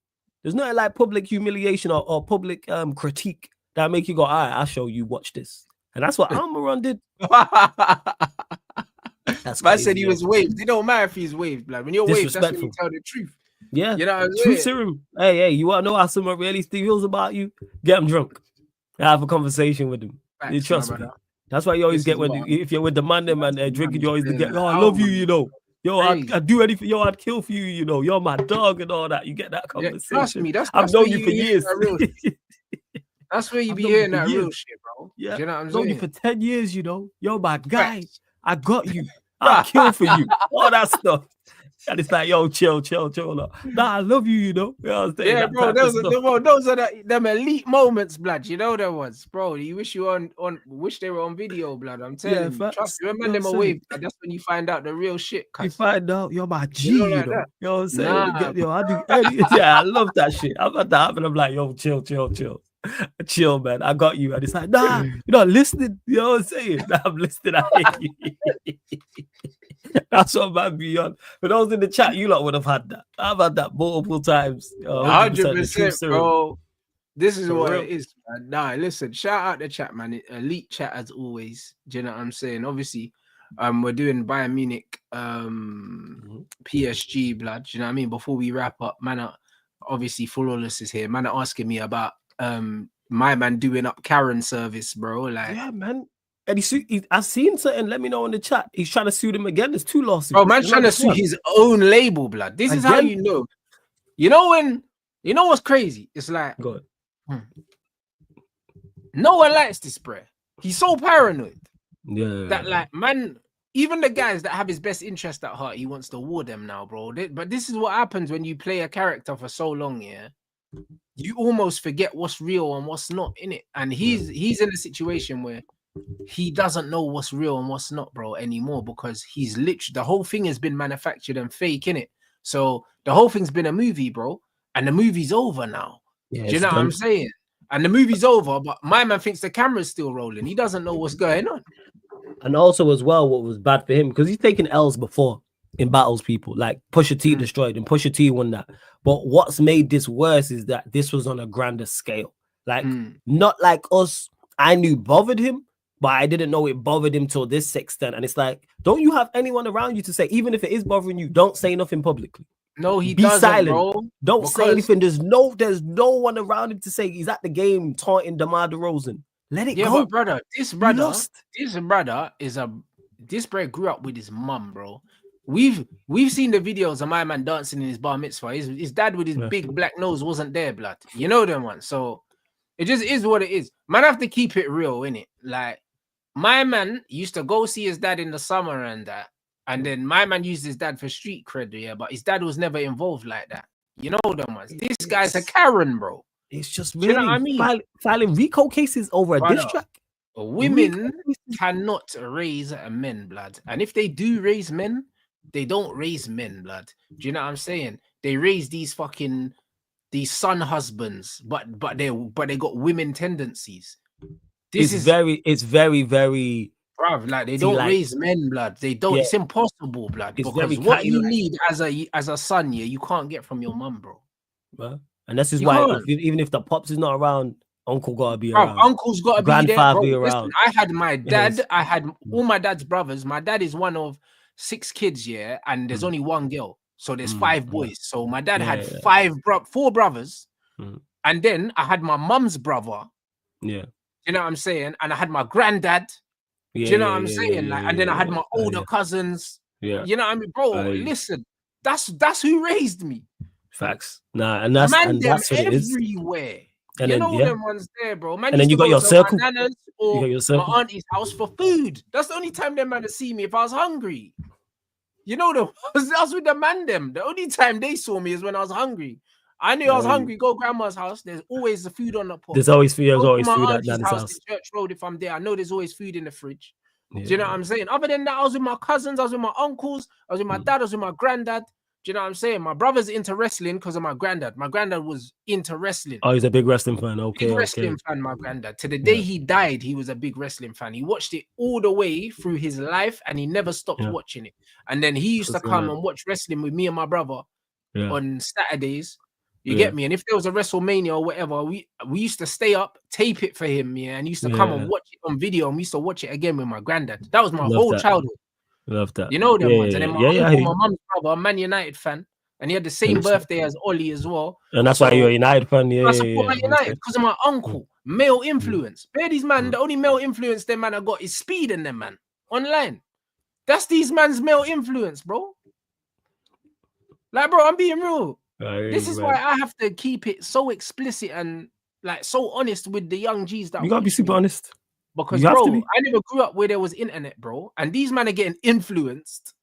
There's nothing like public humiliation or public critique that make you go, all right, I'll show you, watch this. And that's what Almiron did. That's Man crazy, said he yo. was waved. It don't matter if he's waved, blood. When you're waved, that's when you Disrespectful. tell the truth. Yeah. You know what I'm Truth saying? serum. Hey, you want to know how someone really feels about you? Get them drunk. Have a conversation with them. You Facts, trust my me. brother. That's why you always This get is when what if you're with the man them and drinking, you always saying, get, like, I love you, you know. Yo, crazy. I'd do anything. Yo, I'd kill for you, you know. You're my dog and all that. You get that Yeah, conversation. trust me, that's I've known where you for be hearing years. that real shit. That's where you I've be known you hearing for that real years. shit, bro. Yeah. Do you know what I'm I've known you saying? for 10 years, you know. You're my guy. Facts. I got you. I'll kill for you. All that stuff. And it's like, yo, chill. Nah, I love you, you know. You know what I'm saying? Yeah, That bro, type of those stuff. are them elite moments, blood. You know there was, bro. You wish wish they were on video, blood. I'm telling you. facts. Trust me, when You know them what I'm away, saying? blood, that's when you find out the real shit. You Cuz. find out you're my G, You know, you like know. that. You know what I'm saying? Nah, Yo, I do anything. Yeah, I love that shit. I've had that happen. I'm like, yo, chill. Chill, man. I got you. And it's like, nah, you're not listening. You know what I'm saying? Nah, I'm listening. I hear you. That's what man be on. For those in the chat, you lot would have had that. I've had that multiple times. 100% the truth 100%, serum. bro. This is For what real. it is, man. Nah, listen, shout out the chat, man. Elite chat as always. Do you know what I'm saying? Obviously, we're doing Bayern Munich, PSG, blood. Do you know what I mean? Before we wrap up, man, obviously Flawless is here. Man, are asking me about my man doing up Karen service, bro. Like, Yeah, man. And I've seen something. Let me know in the chat. He's trying to sue them again. There's 2 lawsuits. bro, man's trying to Another sue one. his own label, blood. This is how Again? you know. You know what's crazy? It's like, Go on. no one likes this, bro. He's so paranoid. Yeah. That like, man, even the guys that have his best interest at heart, he wants to war them now, bro. But this is what happens when you play a character for so long, yeah. You almost forget what's real and what's not in it. And he's in a situation where he doesn't know what's real and what's not, bro, anymore, because he's literally, the whole thing has been manufactured and fake, in it. So the whole thing's been a movie, bro, and the movie's over now. Yeah, Do you know what I'm saying? And the movie's over, but my man thinks the camera's still rolling. He doesn't know what's going on. And also as well, what was bad for him, because he's taken L's before in battles, people. Like Pusha T destroyed and Pusha T won that. But what's made this worse is that this was on a grander scale. Like, not like us. I knew bothered him, but I didn't know it bothered him to this extent. And it's like, don't you have anyone around you to say, even if it is bothering you, don't say nothing publicly. No, he Be doesn't, silent. bro. Don't say anything. There's no one around him to say he's at the game taunting DeMar DeRozan. Let it go. But brother, this brother grew up with his mum, bro. We've seen the videos of my man dancing in his bar mitzvah. His dad with his big black nose wasn't there, blood. You know them ones. So it just is what it is. Man, have to keep it real, innit? Like, my man used to go see his dad in the summer and that. And then my man used his dad for street cred, yeah, but his dad was never involved like that. You know them ones. This guy's a Karen, bro. It's just really, really, you know what I mean? filing RICO cases over a diss track. Women cannot raise men, blood. And if they do raise men, they don't raise men, blood. Do you know what I'm saying? They raise these son husbands, but they got women tendencies. It's very bruv, like they don't raise men, blood. They don't. Yeah. It's impossible, blood. It's because what you need as a son, yeah, you can't get from your mum, bro. Well, and this is why even if the pops is not around, uncle gotta be around. Uncle's gotta be there. Bro. Listen, around. I had my dad. I had all my dad's brothers. My dad is one of 6 kids, yeah, and there's only 1 girl, so there's 5 boys. So my dad had 4 brothers, and then I had my mum's brother. Yeah, you know what I'm saying, and I had my granddad. Do you know what I'm saying? And then I had my older cousins. Yeah. You know what I mean? Bro, listen, that's who raised me. Facts. Nah, and that's what it is. Everywhere. And you then, know them ones there, bro. Man, and then you got your circle. My nana's or my auntie's house for food. That's the only time them man to see me if I was hungry. You know, I was with the man them. The only time they saw me is when I was hungry. I knew I was hungry. Go grandma's house. There's always the food on the pot. There's always food. There's always food at Nan's house. Church Road. If I'm there, I know there's always food in the fridge. Do you know what I'm saying? Other than that, I was with my cousins. I was with my uncles. I was with my dad. I was with my granddad. Do you know what I'm saying? My brother's into wrestling because of my granddad. My granddad was into wrestling. Oh, he's a big wrestling fan. Okay, Big wrestling fan, my granddad. To the day he died, he was a big wrestling fan. He watched it all the way through his life and he never stopped watching it. And then he used to come and watch wrestling with me and my brother on Saturdays. You get me? And if there was a WrestleMania or whatever, we used to stay up, tape it for him, and he used to come and watch it on video, and we used to watch it again with my granddad. That was my whole childhood. Love that. You know them ones. And then my uncle, my mum's brother, a Man United fan, and he had the same birthday as Ollie as well. And that's why you're a United fan. I support Man United because of my uncle. Male influence. Bear these man, the only male influence them man I got is Speed in them, man. Online. That's these man's male influence, bro. Like, bro, I'm being real. This is why I have to keep it so explicit and like so honest with the young G's that you gotta be super honest. Because bro, I never grew up where there was internet, bro. And these men are getting influenced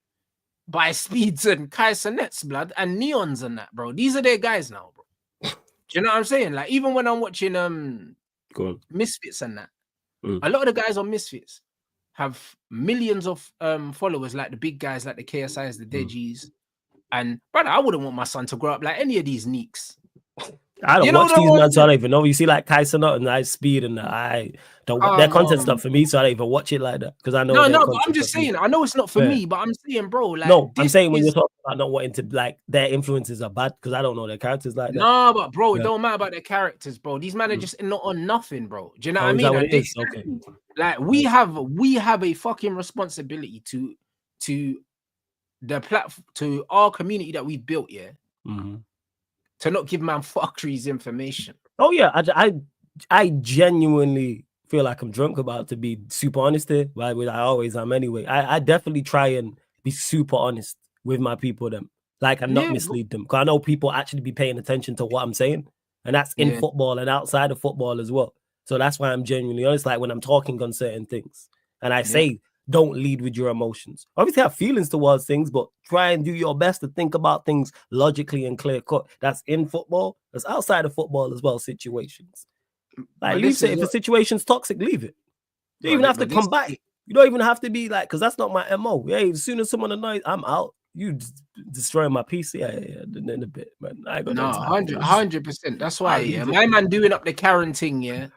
by Speeds and Kai Sonet's blood and Neons and that, bro. These are their guys now, bro. Do you know what I'm saying? Like, even when I'm watching Misfits and that, a lot of the guys on Misfits have millions of followers, like the big guys, like the KSIs, the Deggies. And brother, I wouldn't want my son to grow up like any of these neeks. I don't watch these man, so I don't even know. You see, like Kai Sonnet and I Speed, and I don't. Their content's not for me, so I don't even watch it like that because I know. No, but I'm just saying. I know it's not for me, but I'm saying, bro. Like, no, I'm saying when you're talking about not wanting to like their influences are bad because I don't know their characters like that. No, but bro, it don't matter about their characters, bro. These men are just not on nothing, bro. Do you know what I mean? What it is? Okay. Like we have a fucking responsibility to the platform, to our community that we've built, to not give man fuckeries information. Oh yeah, I genuinely feel like I'm drunk about to be super honest here, right? I always am anyway. I definitely try and be super honest with my people, them, like, and not mislead them. Because I know people actually be paying attention to what I'm saying, and that's in football and outside of football as well. So that's why I'm genuinely honest, like when I'm talking on certain things, and I say, don't lead with your emotions. Obviously have feelings towards things, but try and do your best to think about things logically and clear cut. That's in football. That's outside of football as well, situations. Like you say, if the situation's toxic, leave it. You don't even have to come back. You don't even have to be like, because that's not my MO. Yeah, as soon as someone annoys, I'm out. You destroying my PC in a bit, man. I got 100%. That's why, my man doing up the Karen thing, it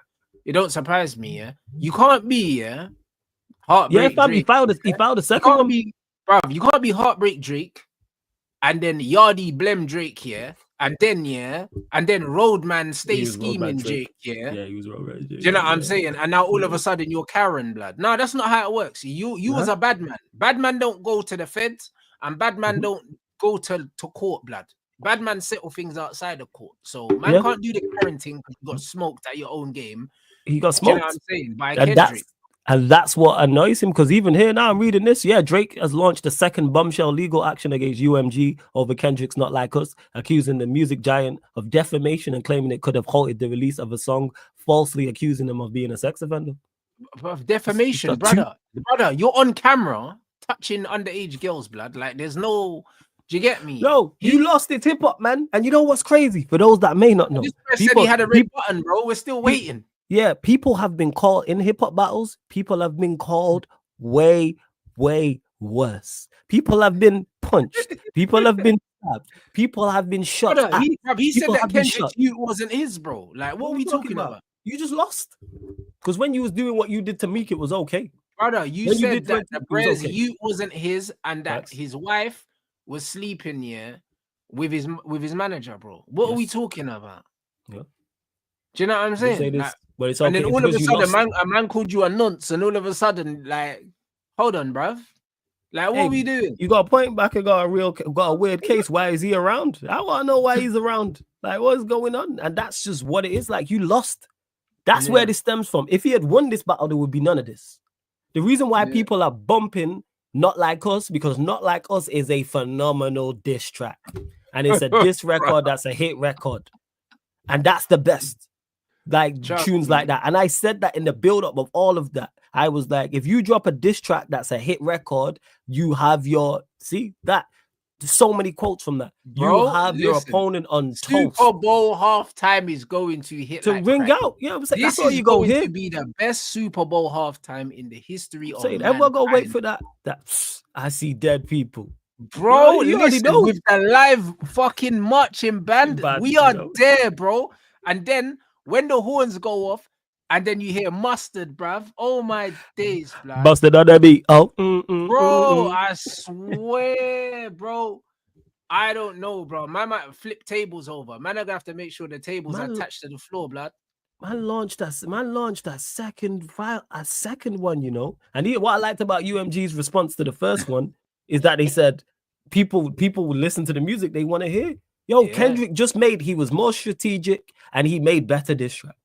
don't surprise me, You can't be, Heartbreak Drake. He fouled the second one. You can't be Heartbreak Drake and then Yardy Blem Drake and then Roadman Stay Scheming Drake Yeah, he was Roadman. Do you know what I'm saying? And now all of a sudden you're Karen blood. No, that's not how it works. You was a bad man. Bad man don't go to the feds and bad man don't go to court blood. Bad man settle things outside the court. So man can't do the Karen thing because you got smoked at your own game. He got smoked. Do you know what I'm saying? By Kendrick. And that's what annoys him, because even here now I'm reading this. Yeah, Drake has launched a second bombshell legal action against UMG over Kendrick's Not Like Us, accusing the music giant of defamation and claiming it could have halted the release of a song, falsely accusing him of being a sex offender. Of defamation, brother, you're on camera touching underage girls, blood. Like, there's no. Do you get me? No, you lost it, hip hop, man. And you know what's crazy? For those that may not know, this person said he had a red button, bro. We're still waiting. Yeah, people have been called in hip hop battles. People have been called way, way worse. People have been punched. People have been stabbed. People have been shot. Brother, he said that Kendrick's youth wasn't his, bro. Like, what are we talking about? You just lost. Because when you was doing what you did to Meek, it was okay. Brother, you said that the Brez youth wasn't his, and that his wife was sleeping with his manager, bro. What are we talking about? Yeah. Do you know what I'm saying? But it's okay. And then all of a sudden, a man called you a nonce, and all of a sudden, like, hold on, bruv. Like, what are we doing? You got a point back and got a weird case. Why is he around? I want to know why he's around. Like, what's going on? And that's just what it is. Like, you lost. That's where this stems from. If he had won this battle, there would be none of this. The reason why people are bumping Not Like Us, because Not Like Us is a phenomenal diss track. And it's a diss record that's a hit record. And that's the best. Like tunes like that. And I said that in the build-up of all of that. I was like, if you drop a diss track that's a hit record, you have your there's so many quotes from that. Bro, you have your opponent on toast. Super Bowl halftime is going to hit to ring out. Yeah, like, that's all you go here. To be the best Super Bowl halftime in the history of everyone go wait for that. I see dead people. Bro, You already listen, know. with the live fucking marching band, Band, we you are know. there, bro. And then when the horns go off, and then you hear mustard, bruv. Oh my days, blood. Busted on that beat. Oh, Bro, I swear, bro. I don't know, bro. Man might flip tables over. Man, I gonna have to make sure the tables are attached to the floor, blood. Man launched that second file, a second one, you know. And what I liked about UMG's response to the first one is that they said people will listen to the music they want to hear. Yo, Yeah. Kendrick he was more strategic and he made better diss tracks.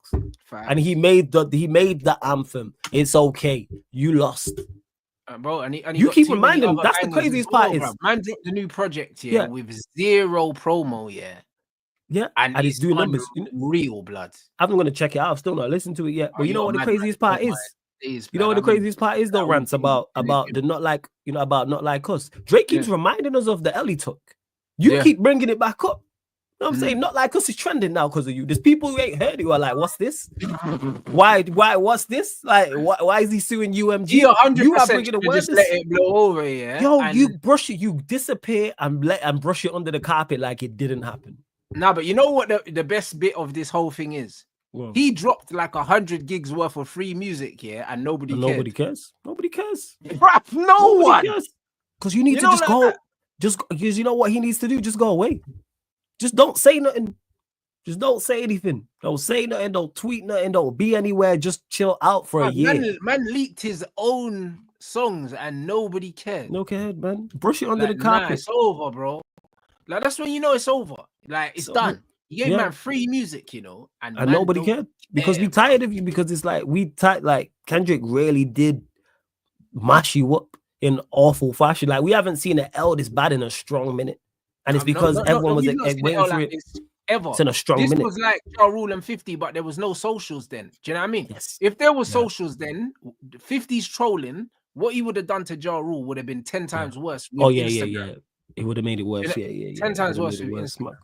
Facts. And he made the anthem. It's okay. You lost. Bro, and he You got keep too many reminding him. other That's the bangers as craziest well, part is bruv. Man dropped the new project here with 0 promo, yeah, and it's doing numbers. Real blood. I'm gonna check it out. I've still not listened to it yet. But you know what the craziest part is? You know what the craziest part is though, Rants, about the not like us. Drake keeps reminding us of the L he took. You keep bringing it back up. You know what I'm saying? Not like us is trending now because of you. There's people who ain't heard it who are like, what's this? Why what's this? Like why is he suing UMG? You 100% you are bringing awareness. Just let it blow over, Yo, you brush it, you disappear and brush it under the carpet like it didn't happen. Nah, but you know what the best bit of this whole thing is? Well, he dropped like 100 gigs worth of free music, and nobody cares. Nobody cares. Bruv, nobody one cares. Because you need to just go. Because you know what he needs to do? Just go away. Just don't say nothing. Just don't say anything. Don't say nothing. Don't tweet nothing. Don't be anywhere. Just chill out for a year. Man leaked his own songs and nobody cared. No care, man. Brush it under the carpet. Nah, it's over, bro. Like that's when you know it's over. Like it's done. You gave man free music, you know, and nobody cared because we tired of you. Because it's like like Kendrick really did mash you up in awful fashion. Like we haven't seen an L this bad in a strong minute, and it's because everyone was waiting for it. Ever. It's in a strong minute. This was like Ja Rule and 50, but there was no socials then. Do you know what I mean? Yes. If there was socials then, 50's trolling, what he would have done to Ja Rule would have been 10 times worse. Oh yeah. It would have made it worse. Yeah. 10 times worse with Instagram.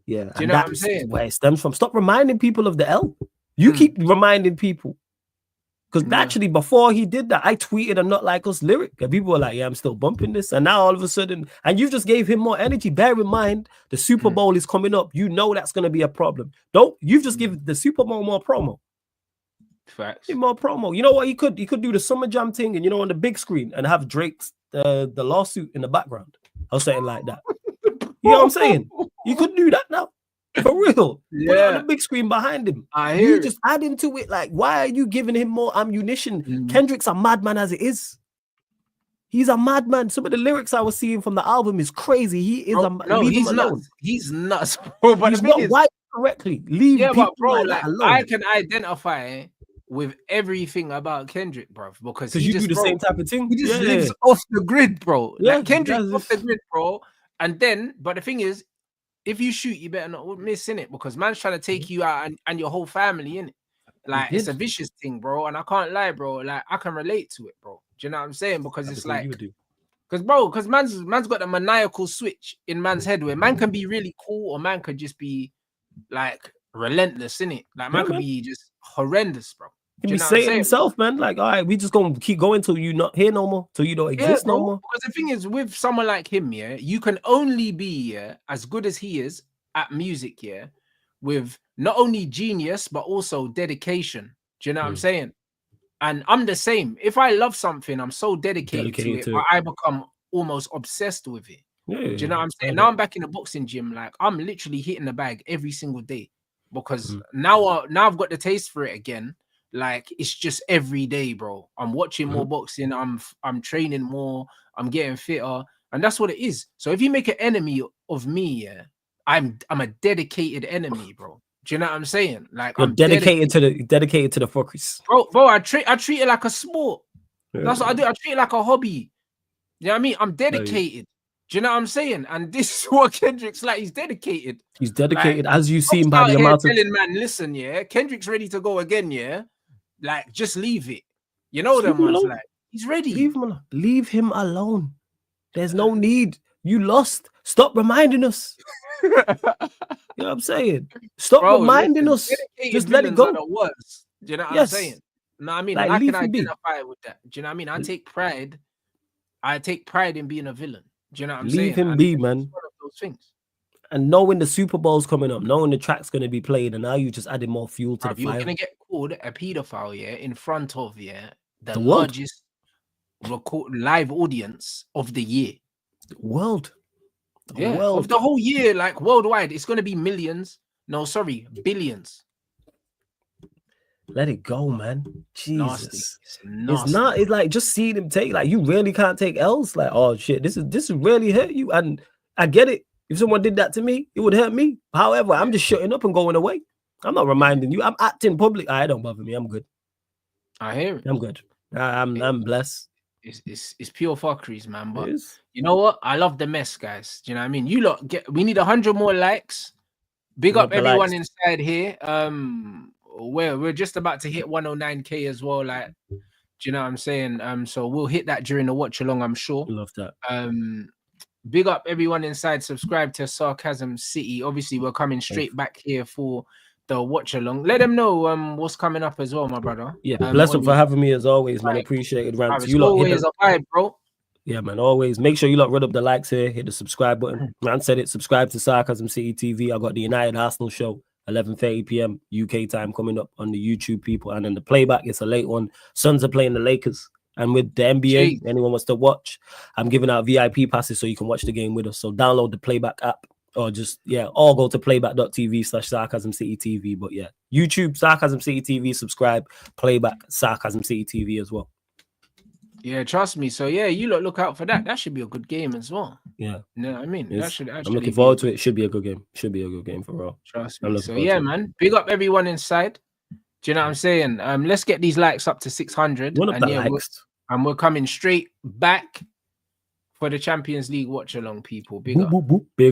Yeah. Do you know what I'm saying? Where it stems from. Stop reminding people of the L. You keep reminding people. Because actually, before he did that, I tweeted a Not Like Us lyric. And people were like, yeah, I'm still bumping this. And now all of a sudden, and you just gave him more energy. Bear in mind, the Super Bowl is coming up. You know that's going to be a problem. You've just given the Super Bowl more promo. Facts. More promo. You know what? He could do the Summer Jam thing and, on the big screen and have Drake's the lawsuit in the background. Or something like that. You know what I'm saying? You could do that now. For real. Yeah. Put it on the big screen behind him. You just add into it. Like, why are you giving him more ammunition? Kendrick's a madman as it is. He's a madman. Some of the lyrics I was seeing from the album is crazy. He is he's nuts. He's nuts, bro. But he's not white correctly. But bro, like I can identify with everything about Kendrick, bro, because you do the same type of thing. He just lives off the grid, bro. Like Kendrick off the grid, bro. And then, but the thing is, if you shoot, you better not miss in it because man's trying to take you out and your whole family in it. Like it's a vicious thing, bro. And I can't lie, bro. Like I can relate to it, bro. Do you know what I'm saying? Because it's like, because man's got a maniacal switch in man's head where man can be really cool or man could just be like relentless in it. Like man could be just horrendous, bro. He be saying himself, man. Like, all right, we just gonna keep going till you not here no more, till you don't exist no more. Because the thing is, with someone like him, you can only be as good as he is at music, with not only genius but also dedication. Do you know what I'm saying? And I'm the same. If I love something, I'm so dedicated to it, but I become almost obsessed with it. Do you know what I'm saying? Now I'm back in the boxing gym, like I'm literally hitting the bag every single day because now I've got the taste for it again. Like it's just every day, bro. I'm watching more boxing. I'm training more. I'm getting fitter, and that's what it is. So if you make an enemy of me, I'm a dedicated enemy, bro. Do you know what I'm saying? Like I'm dedicated to the fuckers, bro. I treat it like a sport. That's what I do. I treat it like a hobby. You know what I mean? I'm dedicated. Do you know what I'm saying? And this is what Kendrick's like. He's dedicated. He's dedicated, like, as you've seen by the amount of telling man, listen, Kendrick's ready to go again, Like, just leave it. You know them ones, like, he's ready. Leave him alone. There's no need. You lost. Stop reminding us. You know what I'm saying? Stop reminding us. Just let it go. Do you know what I'm saying? No, I mean, like, I can identify with that. Do you know what I mean? I take pride in being a villain. Do you know what I'm Leave saying? him And be, it's man. one of those things. And knowing the Super Bowl's coming up, knowing the track's going to be played, and now you just added more fuel to Bruv, the you're fire. gonna get called a pedophile, yeah, in front of the The world. largest live audience of the year. The world. Of the whole year, like worldwide, it's gonna be millions. No, sorry, billions. Let it go, man. Nasty. Jesus. It's nasty. It's like just seeing him take, like, you really can't take L's. Like, oh shit, this is really hurt you. And I get it. If someone did that to me, it would hurt me. However, I'm just shutting up and going away. I'm not reminding you. I'm acting public. I don't bother me. I'm good. I hear it. I'm good. I'm blessed. It's pure fuckeries, man. But you know what? I love the mess, guys. Do you know what I mean? You lot we need 100 more likes. Big up everyone inside here. We're just about to hit 109k as well. Like, do you know what I'm saying? So we'll hit that during the watch along, I'm sure. Love that. Big up everyone inside. Subscribe to Sarcasm City. Obviously, we're coming straight back here for the watch along. Let them know what's coming up as well, my brother. Yeah, bless them for having me as always, man. Appreciate it, Rants. You lot always a vibe, bro. Yeah, man. Always make sure you lot run up the likes here, hit the subscribe button. Man said it. Subscribe to Sarcasm City TV. I got the United Arsenal show, 11:30 p.m. UK time coming up on the YouTube, people, and then the playback. It's a late one. Suns are playing the Lakers, and with the NBA, anyone wants to watch, I'm giving out VIP passes so you can watch the game with us. So download the playback app, or just or go to playback.tv/Sarcasm City TV. But yeah, YouTube Sarcasm City TV. Subscribe. Playback Sarcasm City TV as well. Yeah, trust me. So yeah, you look out for that. That should be a good game as well. Yeah, you know what I mean. That should actually. I'm looking forward to it. Should be a good game. Should be a good game for real. Trust me. So yeah, man. Big up everyone inside. Do you know what I'm saying? Let's get these likes up to 600. And we're coming straight back for the Champions League watch along, people. Big up. Big